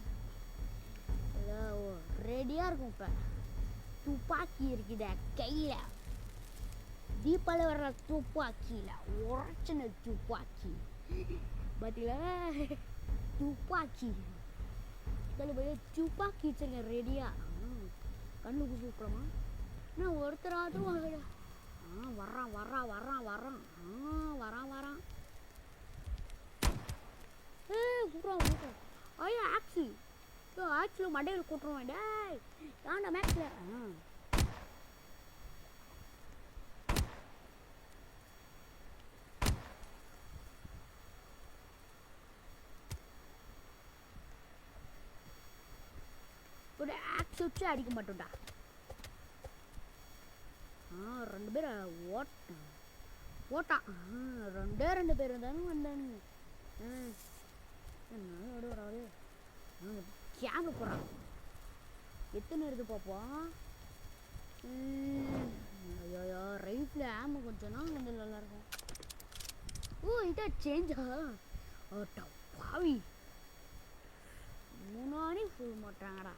ரெடியாக இருக்கும். இப்போ துப்பாக்கி இருக்குதா கையில். தீபாவளி வர்ற துப்பாக்கியில் உரைச்சின துப்பாக்கி பார்த்தீங்களா துப்பாக்கி இதில் போய் துப்பாக்கி வச்சுருக்கேன் ரெடியாக கண்ணு குசு விட்றோமா நான் ஒருத்தராட்டும் வர்றான் வர்றான் வர்றான் வர்றான் வரான் வரான் கூட்டுறான் கூட்டுறான் ஐயோ ஆக்ஸு ஆக்ஸில் மண்டையில் கூட்டுருவேன் டேய் ஏன்டா மேக்ஸில் ஒரு ஆக்ஸ் வச்சு அடிக்க மாட்டோம்டா ரெண்டு பேர் ஓட்டான் ரெண்டு பேர் இருந்தாலும் வந்தானுங்க கேங்க போடுறான் எத்தனை இருக்கு பார்ப்போம் ஐயோ ரைஃபில் ஆம கொஞ்சம்னா கொஞ்சம் நல்லாயிருக்கும் இதான் சேஞ்சா பாவி முன்னாடி ஃபுல் மாட்டாங்கடா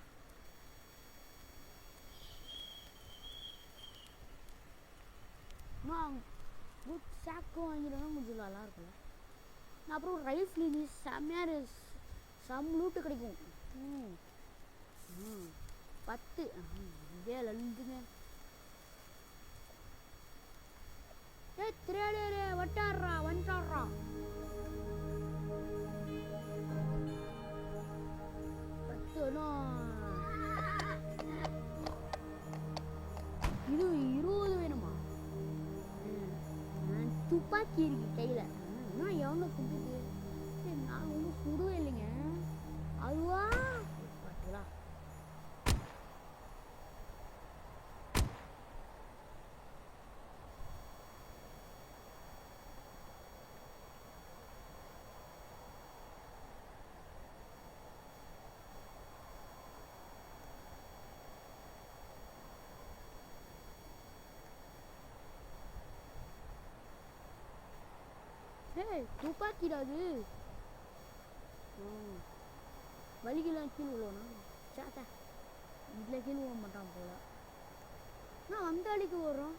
குட் சாக்கும் வாங்கிடுவேன் கொஞ்சம் நல்லா இருக்கும்ல அப்புறம் ரைஃபில் நீ செம்மையாக லூட்டு கிடைக்கும் 10 இதே லந்துங்க திரையாடே வட்டாடுறா வந்துட்டாடுறா இது 20 வேணுமா துப்பாக்கி இருக்கு கையில் இன்னும் எவ்வளோ சுடுது நான் ஒன்றும் சுடுவே இல்லைங்க அதுவா பார்த்தீங்களா துப்பாக்கிடா அது வலிக்கெல்லாம் கீழே விழுவனா சாத்தா இதில் கீழே விழ மாட்டான் போல நான் அந்த அடிக்கு வர்றோம்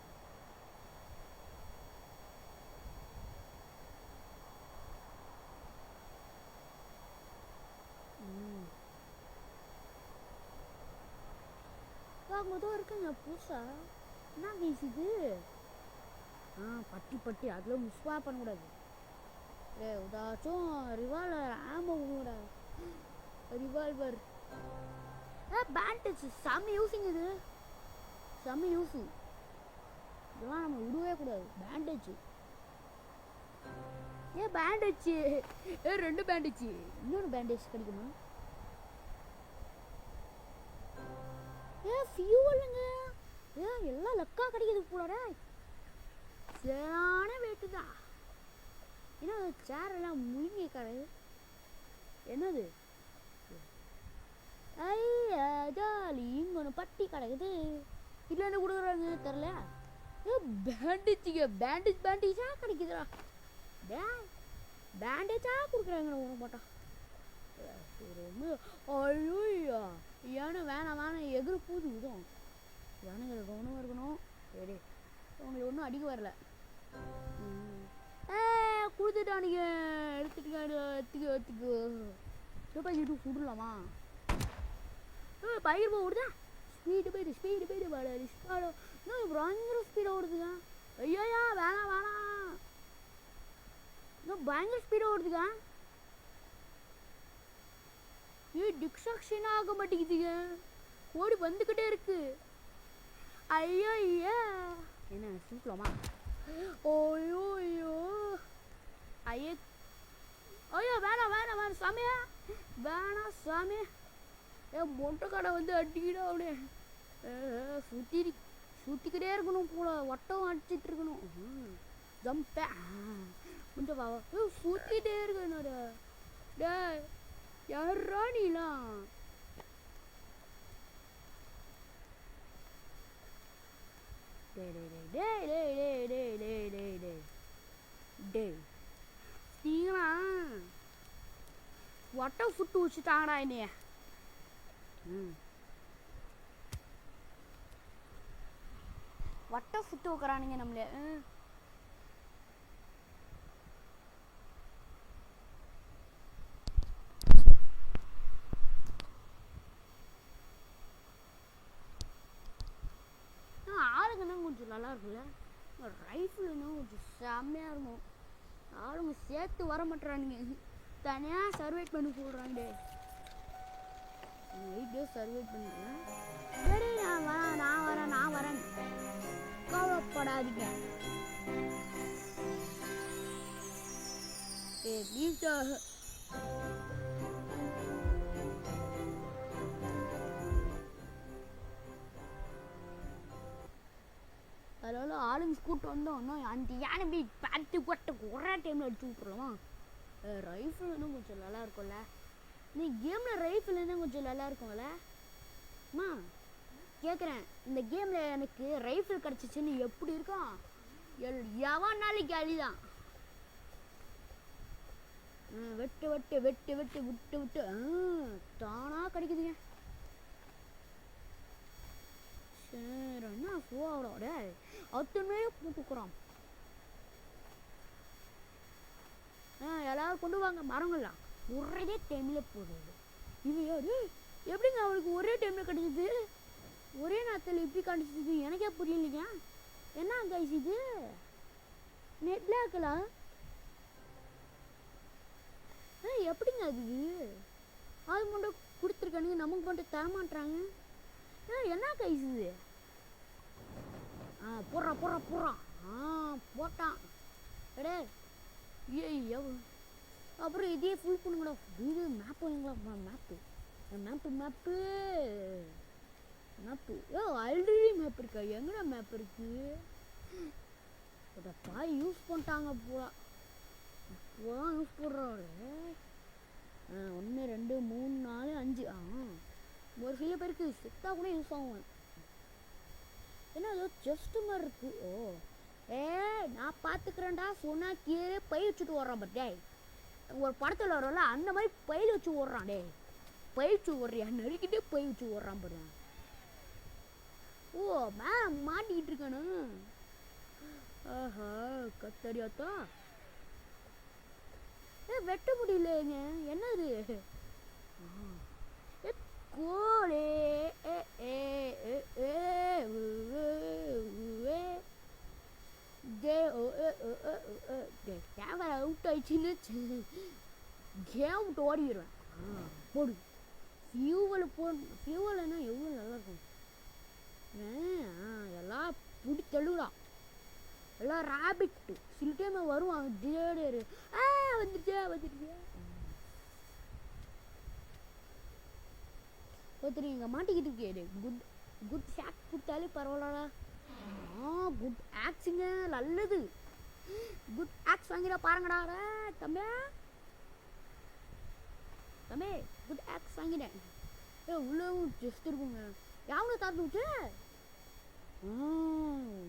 மொதல் இருக்குங்க புதுசா என்ன வீசுது பட்டி அதில் மிஸ்வா பண்ணக்கூடாது ஏதாச்சும் ரிவால்வர் ஆமோ கூட ரிவால்வர் பேண்டேஜ் செம்ம யூஸிங் இது செம்ம யூஸிங் இதெல்லாம் நம்ம விடவே கூடாது பேண்டேஜ் பேண்டேஜ் 2 பேண்டேஜ் இன்னொன்று பேண்டேஜ் கிடைக்குமா ஃபியூவலுங்க எல்லாம் லக்கா கிடைக்குது போலடா சரியான வெயிட்டு தான் ஏன்னா சேரெல்லாம் முழுங்கி கடை என்னது ஐயா ஜாலி இங்கே ஒன்று பட்டி கிடக்குது இல்லை என்ன கொடுக்குறாங்க தெரில பேண்டேஜாக கிடைக்குதுடா பேண்டேஜாக கொடுக்குறாங்க உனக்கு மாட்டான் ஐயோ யானை வேணாம் எதிர பூது விடும் யானைங்களை கவனமாக இருக்கணும் சரி உங்களுக்கு ஒன்றும் அடிக்க வரல கொடுத்துட்டானுங்க எடுத்துக்கோ துப்பாக்கி சுடலாமா பயிர் போடுதா ஸ்பீடு போயிடு வாடா இன்னும் பயங்கர ஸ்பீடாக ஓடுதுங்க ஐயோயா வேணாம் இன்னும் பயங்கர ஸ்பீடாக ஓடுதுங்க டிஸ்ட்ராக்ஷன் ஆக மாட்டேங்குதுங்க ஓடி வந்துக்கிட்டே இருக்கு ஐயா என்ன சுட்டலாமா ஐயோ வேணாம் சாமியா வேணாம் சாமி மொட்டை கடை வந்து அடிக்கிட அப்படியே சுற்றிக்கிட்டே இருக்கணும் போல வட்டம் அடிச்சிட்டு இருக்கணும் ஜம்பே கொஞ்சம் சுற்றிட்டே இருக்கணும் டே யாரா நீலாம் வட்டம் சுட்டு வச்சுட்டாங்கடா என்னைய வட்டம் சுற்று வைக்கிறானுங்க நம்மளே. ஆளுங்கன்னா கொஞ்சம் நல்லா இருக்குல்ல, ரைஃபிள்னா கொஞ்சம் செம்மையாக இருக்கும். ஆளுங்க சேர்த்து வர மாட்டுறானுங்க, தனியாக சர்வைட் பண்ணி சொல்கிறாங்க. நைட்டே சர்வைட் பண்ணுறேன். சரி நான் வரேன் கவலைப்படாதீங்க. அதனால ஆளுங்க கூட்டு வந்தோம்னா அந்த யானை போய் பார்த்து கொட்ட ஒரே டைமில் அடிச்சு விட்றலாமா. ரைஃபிள்னா கொஞ்சம் நல்லா இருக்கும்ல, நீ கேமில் ரைஃபிள்னா கொஞ்சம் நல்லா இருக்கும்ல. அம்மா கேட்குறேன், இந்த கேமில் எனக்கு ரைஃபிள் கிடச்சிச்சின்னு எப்படி இருக்கும்? எவன் நாளைக்கு அழிதான். வெட்டு வெட்டு வெட்டு வெட்டு விட்டு விட்டு தானாக கிடைக்குதுங்க. சரி என்ன போட அத்தனை போட்டுக்கிறான். எல்லாரும் கொண்டு வாங்க மரங்கள்லாம். ஒரே டைமில் போடுறது இது யாரு? எப்படிங்க அவளுக்கு ஒரே டைமில் கிடைச்சிது? ஒரே நேரத்தில் எப்படி கிடைச்சிது எனக்கே புரியலைங்க. என்ன கைஸ் இது நெட்டில் இருக்கலாம்? எப்படிங்க அது அது மட்டும் கொடுத்துருக்கானுங்க, நமக்கு மட்டும் தரமாட்டுறாங்க. என்ன கைஸ் இது? போடுறான் போடுறான் போடுறான் போட்டான். எடே ஏய் அப்புறம் இதே ஃபுல் பண்ணுங்கடா. இது மேப்பு வைங்களா? Map map map map already map இருக்கா? எங்கடா மேப் இருக்கு? பாய் யூஸ் பண்ணிட்டாங்க போல. இப்போதான் யூஸ் பண்ணுறாரு. 1 2 3 4 5 ஒரு சில பேருக்கு செத்தா கூட யூஸ் ஆகும். ஏன்னா ஏதோ செஸ்ட் மாதிரி இருக்கு. நான் பார்த்துக்கிறேன்டா சொன்னா கீழே பை வச்சுட்டு ஓடுறான் பட்டே. ஒரு படத்தில் வரல அந்த மாதிரி பை வச்சு ஓடுறான். டே பை வச்சு ஓடுறியா? நறுக்கிட்டே பை வச்சு ஓடுறான் பாரு. மாட்டிக்கிட்டு இருக்கானு. கத்தரியாத்தா வெட்ட முடியலங்க. என்னது கோலே கேமரா அவுட் ஆயிடுச்சுன்னு கேம் விட்டு ஓடிடுவேன். போடு ஃபியூவல் ஃபியூவல்னா எவ்வளோ நல்லா இருக்கும். எல்லாம் பிடி தள்ளுலாம். எல்லாம் ராபிட்டு சில டைம் வருவான். ஜேடரு வந்துருச்சா ஒருத்தர் இங்கே மாட்டிக்கிட்டு இருக்கே. குட் ஷாக் கொடுத்தாலே பரவாயில்லடா. குட் ஆக்ஸுங்க நல்லது. குட் ஆக்ஸ் வாங்கிட பாருங்கடா. தம்பி தம்பி குட் ஆக்ஸ் வாங்கிட்டேன். உள்ளவும் ஜஸ்ட் இருக்குங்க. யாவனும் திறந்து விட்டு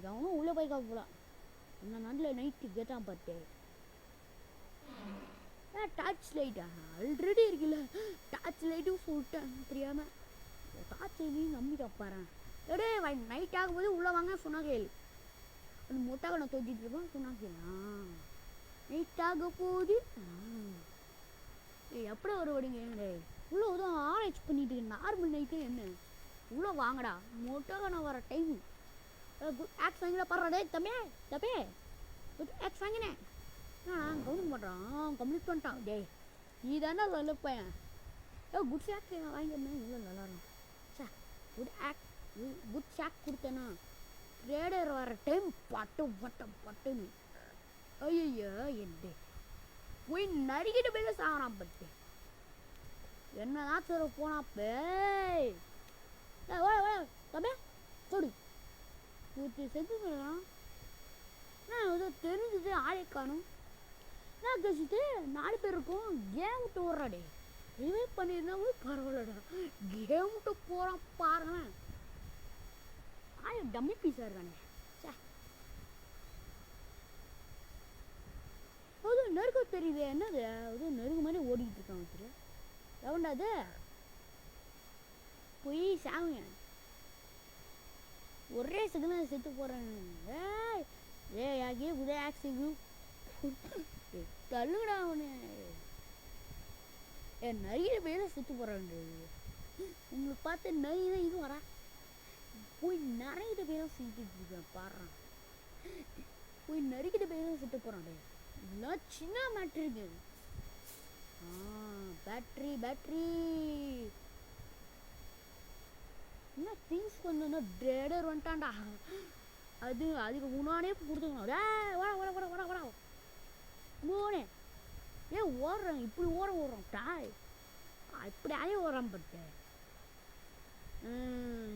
எவனும் உள்ளே போய் போகலாம். இந்த நாட்டில் நைட்டு கேட்டான் பார்த்தே. டார்ச் லைட்டா ஆல்ரெடி இருக்குல்ல. டார்ச் லைட்டும் சொல்லிட்டேன் தெரியாமல். டார்ச் லைட்டையும் நம்பி தப்பாறேன். எடே நைட் ஆகும்போது உள்ளே வாங்க சொன்னா கேளு. அந்த மொட்டாக நான் தோட்டிட்டு இருப்பேன் சொன்னா கேளு. நைட் ஆக போகுது. எப்படி வருவீங்க? உள்ளே உதவும் ஆராய்ச்சி பண்ணிட்டு நார்மல் நைட்டு என்ன உள்ளே வாங்கடா. மொட்டாக நான் வர டைமு. குட் ஆக்ஸ் வாங்கினா பாடுறா. தம்பி தம்பி குட் ஆக்ஸ் வாங்கினேன். கவனிக்க மாட்டான். கம்ப்ளீட் பண்ணிட்டான். டே நீ தானே சொல்லப்பேன். குட் ஷாக் வாங்கிருந்தேன். இவ்வளோ நல்லா இருக்கும். குட் ஷாக் கொடுத்தேன்னா ரேடர் வர டைம் பட்டுன்னு ஐயோ என் போய் நறுக்கிட்டு போய் சாகறான். பட்டு என்னதான் சொல்ல போனா பேய் தம்பி சொல்லு செஞ்சுக்கலாம். ஏதோ தெரிஞ்சது ஆளை காணும். நான் கழிச்சுட்டு 4 பேர் இருக்கும். கேம் விட்டு ஓடுறாடே. ரிவைவ் பண்ணியிருந்தாலும் பரவாயில்லடா. கேம் விட்டு போகிறான் பாருங்களேன். டம்மி பீஸாக இருக்கானே. அது நெருக்க தெரியுது. என்னது அது நெருங்க மாதிரி ஓடிக்கிட்டு இருக்கான். வச்சுரு எவன்டா அது? போய் சாவுங்க. ஒரே செகண்ட் செத்து போகிறேன். ஏய் ஆகிய உதய ஆக்சிஜன் தள்ளுடா அவனு. நிறைய பேர் செத்து போகிறான். உங்களுக்கு பார்த்து நிறைய இது வரா போய் நிறைய பேரும் செஞ்சுட்டு இருக்கேன் பாடுறான். போய் நிறைய பேரும் செத்து போகிறான். இதெல்லாம் சின்ன மேட்ரு இருக்கு. பேட்ரி என்ன திங்ஸ் கொஞ்சம் ட்ரேடர் வந்துட்டான்டா. அதுக்கு முன்னாடியே கொடுத்துக்கணும். வர மூணே ஏன் ஓடுறேன் இப்படி ஓடுறோம் டாய் இப்படியாவே ஓடுறான். பட்டு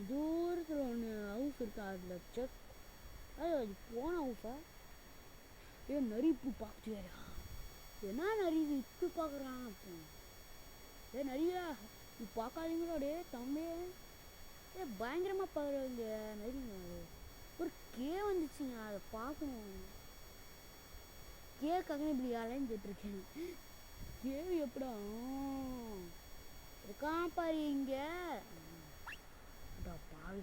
தூரத்தில் ஒன்று ஹவுஸ் இருக்கா, அதில் செக் அது போன ஹவுஸா. நரிப்பு பார்த்துட்டு வேறா என்ன நரிது இப்படி பார்க்குறான். அப்புறம் நரியா நீ பார்க்காதீங்களோடே தம்பி. பயங்கரமாக பார்க்குறவங்க நரிங்க. ஒரு வந்துச்சுங்க, அதை பார்க்கணும். கேக்காக இப்படி அலைஞ்சிட்ருக்கேன். கேவி எப்படா இருக்கான் பாரு இங்க. பாவி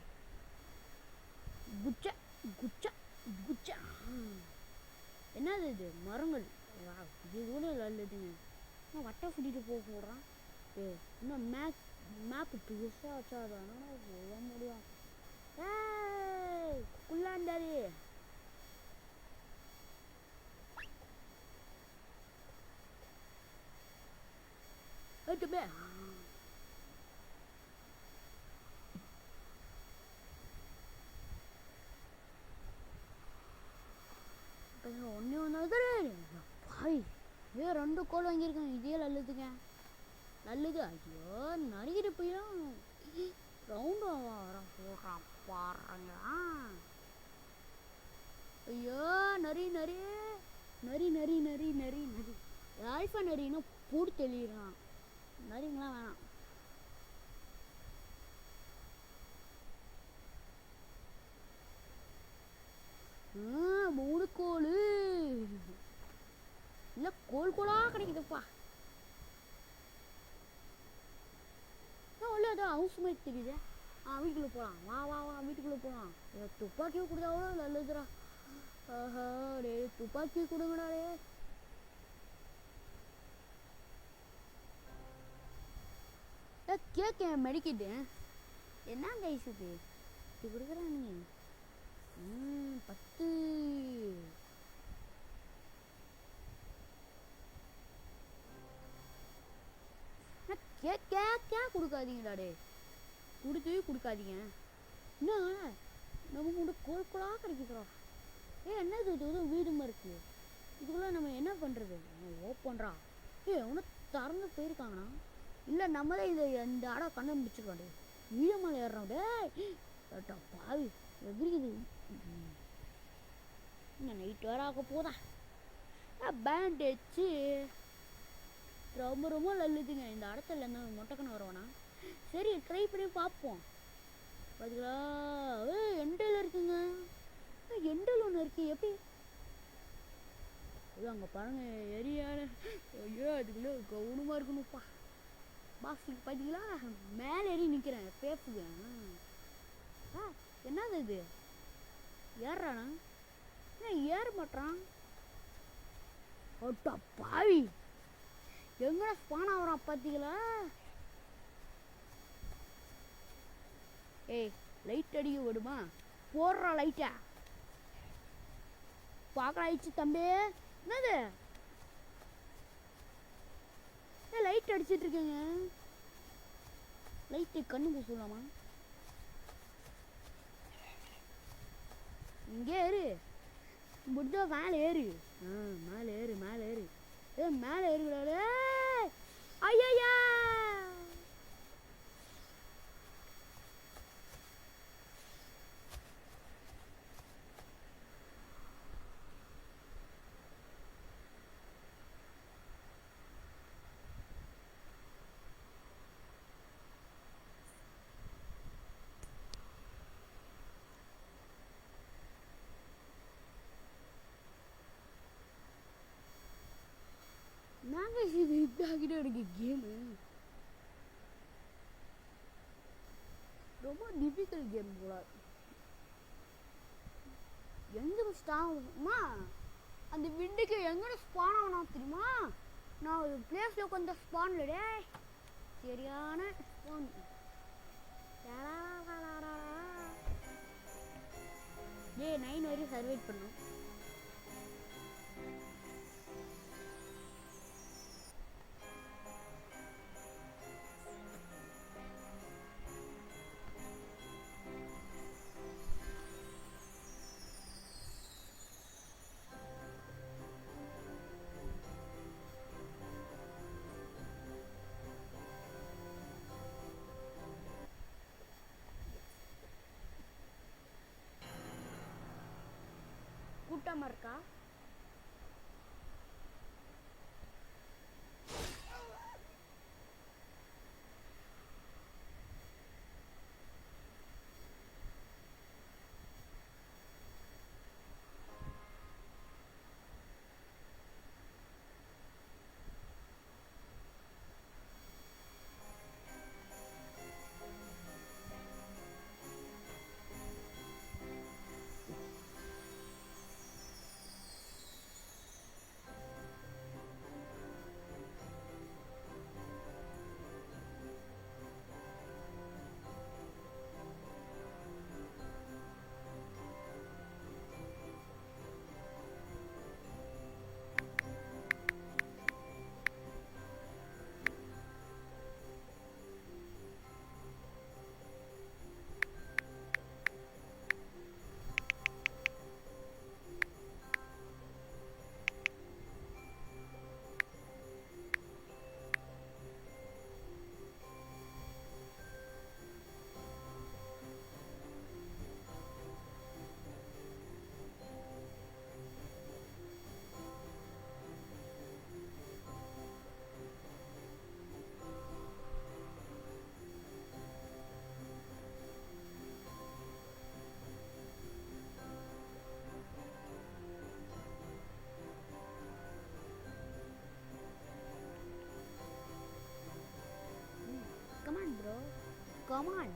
குச்சா குச்சா குச்சா. என்னது இது மரங்கள் இது கூட நல்லதுங்க. வட்டை சுட்டிட்டு போக சொல்கிறான். இன்னும் மேப்பு பெருசாக வச்சாதான் சொல்ல முடியும். குள்ளாண்டாரு ஒன்னே ஒன்று பாய். 2 கோல் வாங்கியிருக்கேன். இதே நல்லது. ஐயோ நரிக்கிட்டு போயிடும். ரவுண்டு போடுறான் பாடுறாங்க. ஐயோ நரி ஆல்ஃபா நரின்னா போட்டு தெளிறான். நரிங்களாம் வேணாம். மூணு கோல் இல்லை கோலா கிடைக்குதுப்பா. அதான் ஹவுஸ் மாதிரி தெரியுது. வீட்டுக்குள்ளே போகலாம். வா வீட்டுக்குள்ளே போகலாம். துப்பாக்கியை கொடுத்தா கூட நல்லதுடா. டே துப்பாக்கி கொடுங்கடா. கேட்க மெடிக்கிட்டு என்ன கைஸ் இது இப்படி கொடுக்குறாங்க. 10 கொடுக்காதீங்கடாடே. கொடுக்காதீங்க. என்ன நமக்கு மட்டும் கோல்கோலா கிடைக்குதுடா. என்னது இது எதுவும் வீடுமா இருக்கு. இதுக்குள்ள நம்ம என்ன பண்ணுறது. ஓப்பன்றா அவனை திறந்து போயிருக்காங்கண்ணா. இல்லை நம்ம தான் இந்த ஆடை கண்டுபிடிச்சிருக்கோம். வீடு மேலே ஏறுறோம். டேட்டா பாவி எதிரிக்குது. நைட் வேற ஆக போதா. பேண்டேஜ் ரொம்ப நல்லதுங்க. இந்த இடத்துல இருந்து மொட்டைக்கண்ணு வருவானா. சரி ட்ரை பண்ணி பார்ப்போம். பார்த்தீங்களா எண்டல் இருக்குங்க. எண்டல் ஒன்று இருக்கு. எப்படி அங்கே பாருங்க எரியால. ஐயோ அதுக்குள்ளே கவனமாக இருக்கணும்ப்பா. பாஸ் பார்த்தீங்களா மேலே ஏறி நிற்கிறேன். பேசுங்க. என்னது இது ஏறானா. ஏற மாட்டான். ஒட்டா பாவி எங்கடா ஸ்பான் ஆகிறான் பார்த்தீங்களா. லைட் அடிக்க விடுமா. போடுறா லைட்டா பார்க்க ஆயிடுச்சு தம்பி. என்னது லைட் அடிச்சிட்டு இருக்கேங்க. லைட்டு கண்ணு பூசலாமா. இங்கே ஏறு முடிஞ்சா மேலே ஏறு. மேலே ஏறு மேலே ஏறுகிறாளே. ஐயா நாங்கள் இது இதாகிட்டு எனக்கு கேமு ரொம்ப டிஃபிகல்ட் கேம் போல. எந்திரிச்சிட்டாமா அந்த விண்டுக்கு எங்கே ஸ்பான் ஆகணும் தெரியுமா? நான் ஒரு பிளேஸில் உட்காந்த ஸ்பான்ல டே சரியான ஸ்பான். டே 9 வரையும் சர்வைட் பண்ணும். கூட்டமாக இருக்கா? Come on, bro. Come on.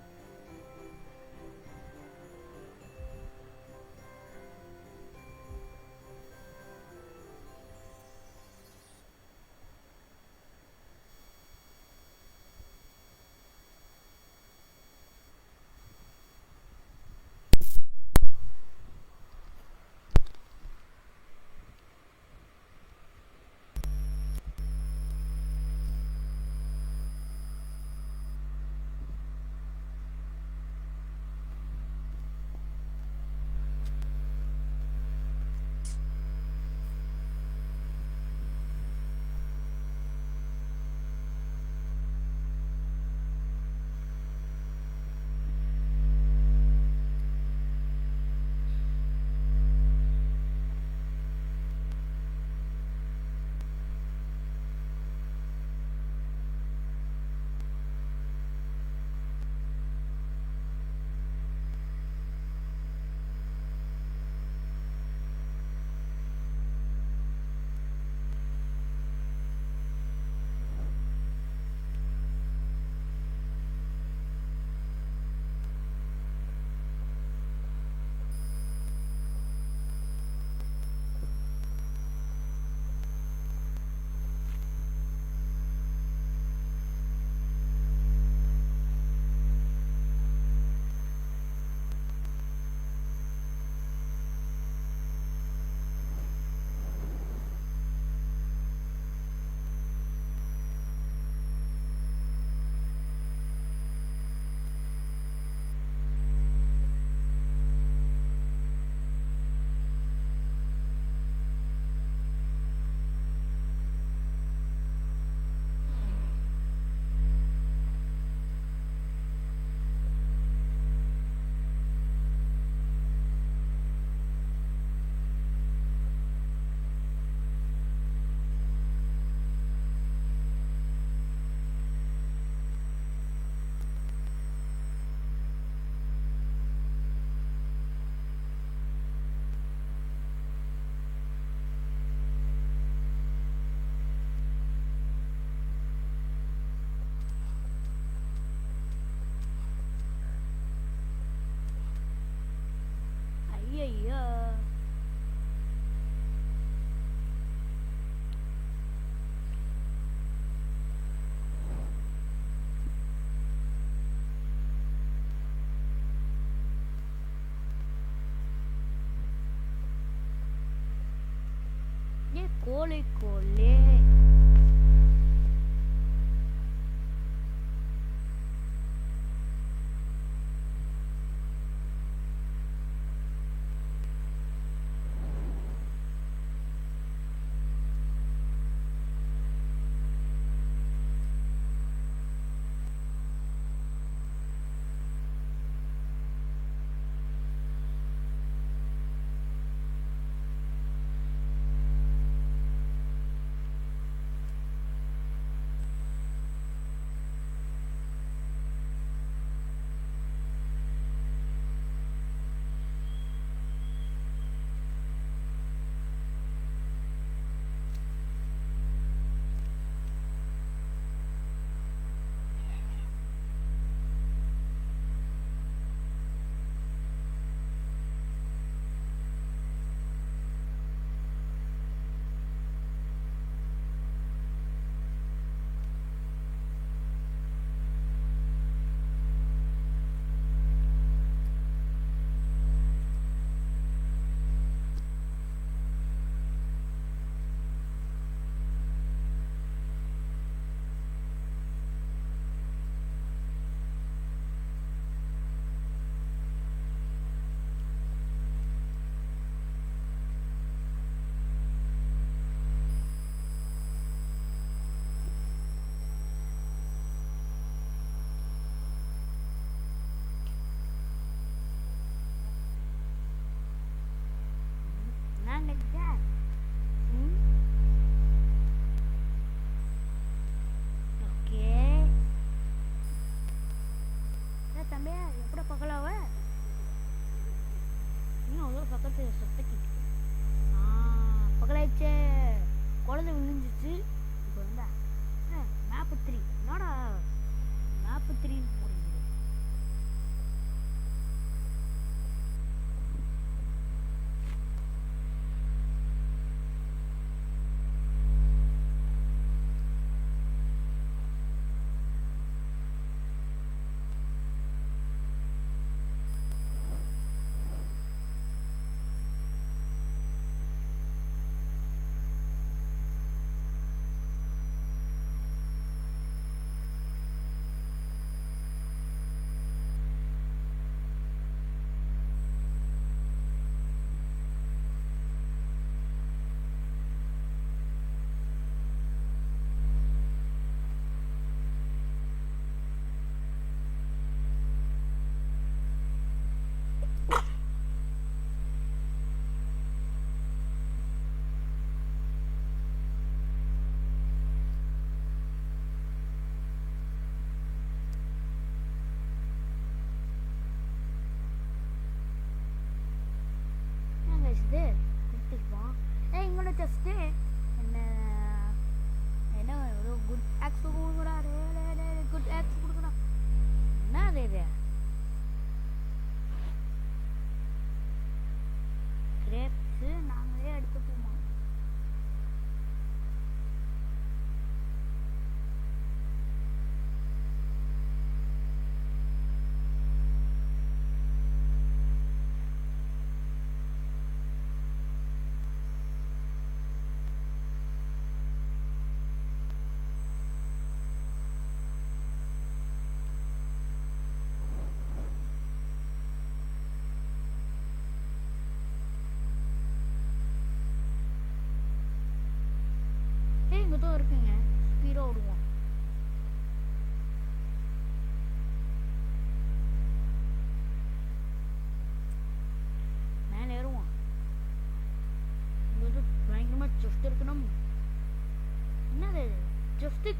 கோழி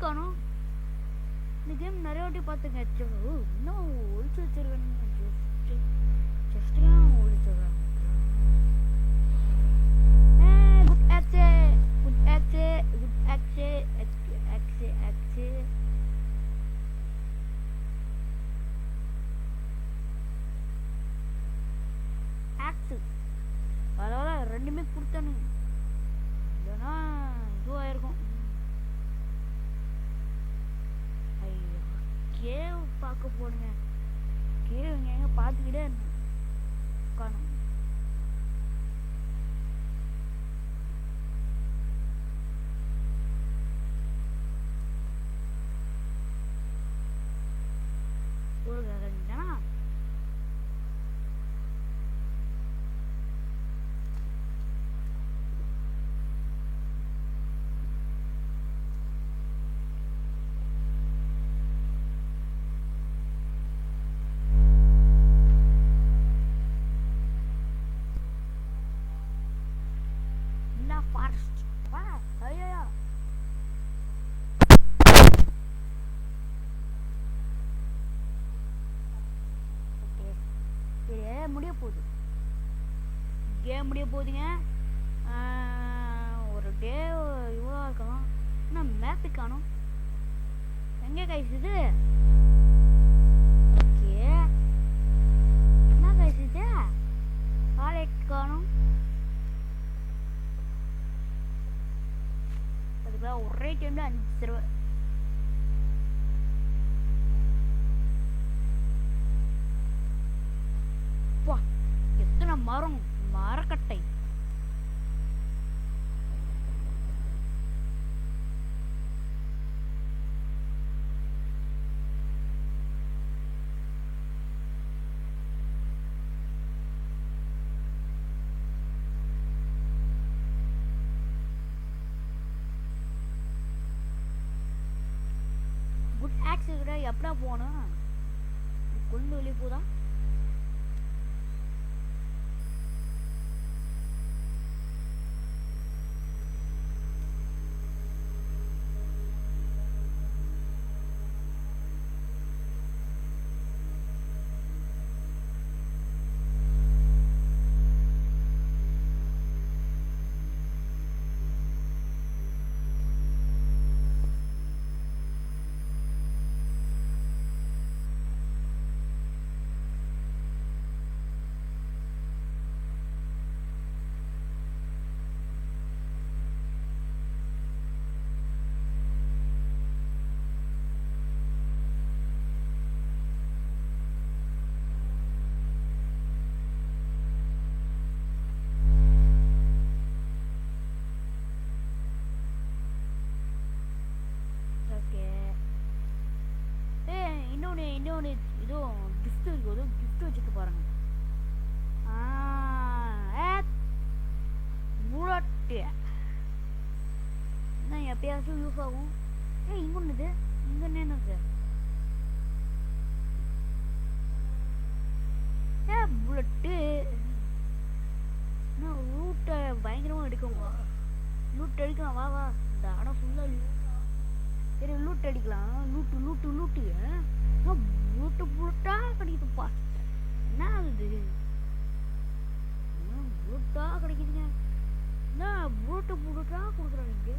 காணோம். இந்த கேம் நிறைய வாட்டி பார்த்துங்க. இன்னும் ஒழிச்சு வச்சிருக்கானுங்க. ஜஸ்ட் ஏன் ஒழிச்சிடுறாங்க? குட் ஆக்சே குட் ஆக்சே குட் ஆக்சே ஆக்சே ஆக்சே ஆக்சு அதனால ரெண்டுமே கொடுத்தானுங்க. இல்லைன்னா இதுவாயிருக்கும். கேவ் பார்க்க போடுங்க. கேவ் எங்க பார்த்துக்கிட்டே இருந்தேன். காணும் கேம் முடிய போகுதுங்க. ஒரு டே இவ்வளோ இருக்கலாம். ஆனால் மேப்பு காணும். எங்கே கைஸ் இது? ஓகே, என்ன கைஸ் இது? காலேஜ் காணும். அதுக்கு ஒரே டைமில் 5 சர்வர். எத்தனை மரக்கட்டை. குட் ஆக்சிஸ் எப்படா போகணும்? கொண்டு வெளியே போதா? இன்னொன்று இதுவும் கிஃப்ட் இருக்குது. கிஃப்ட் வச்சுட்டு பாருங்க. முரட்டு நான் எப்பயாச்சும் யூஸ் ஆகும். இங்கே ஒன்றுது. இங்கே என்னது? புல்லட்டு. லூட்டை பயங்கரமாக எடுக்கணும். லூட் அடிக்கலாம். வா இந்த இடம் ஃபுல்லாக சரி லூட் அடிக்கலாம். லூட்டு புல்லட்டா கிடைக்குதுப்பா. என்ன ஆகுது? புல்லட்டா கிடைக்குதுங்க. என்ன புல்லட்டா கொடுக்குறாங்க?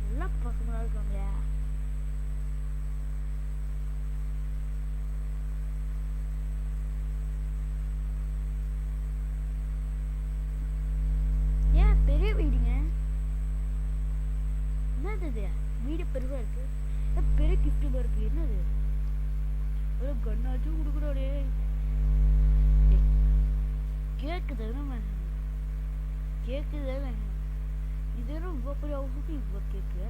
எல்லா பசங்களாக இருக்காங்க. ஏன் பெரிய வீடுங்க? என்னது வீடு பெருசா இருக்கு. பெரிய கிஃப்ட் இருக்கு. என்னது? ஒரு கண்ணாச்சும் கொடுக்குறாடே. கேக்குதானே இது ரொம்ப பெரிய ஹவுஸுக்கு இவ்வளோ கேக்கு.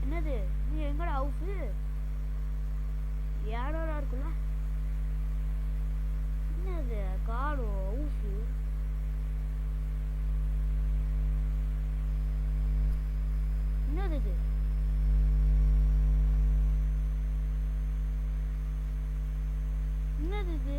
என்னது? நீ எங்கட ஹவுஸு? ஏடோட இருக்குல்ல. என்னது காடோ ஹவுஸு? என்னது இது? என்னது இது?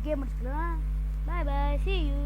Game முடிச்சுக்கலாம். Bye bye, see you.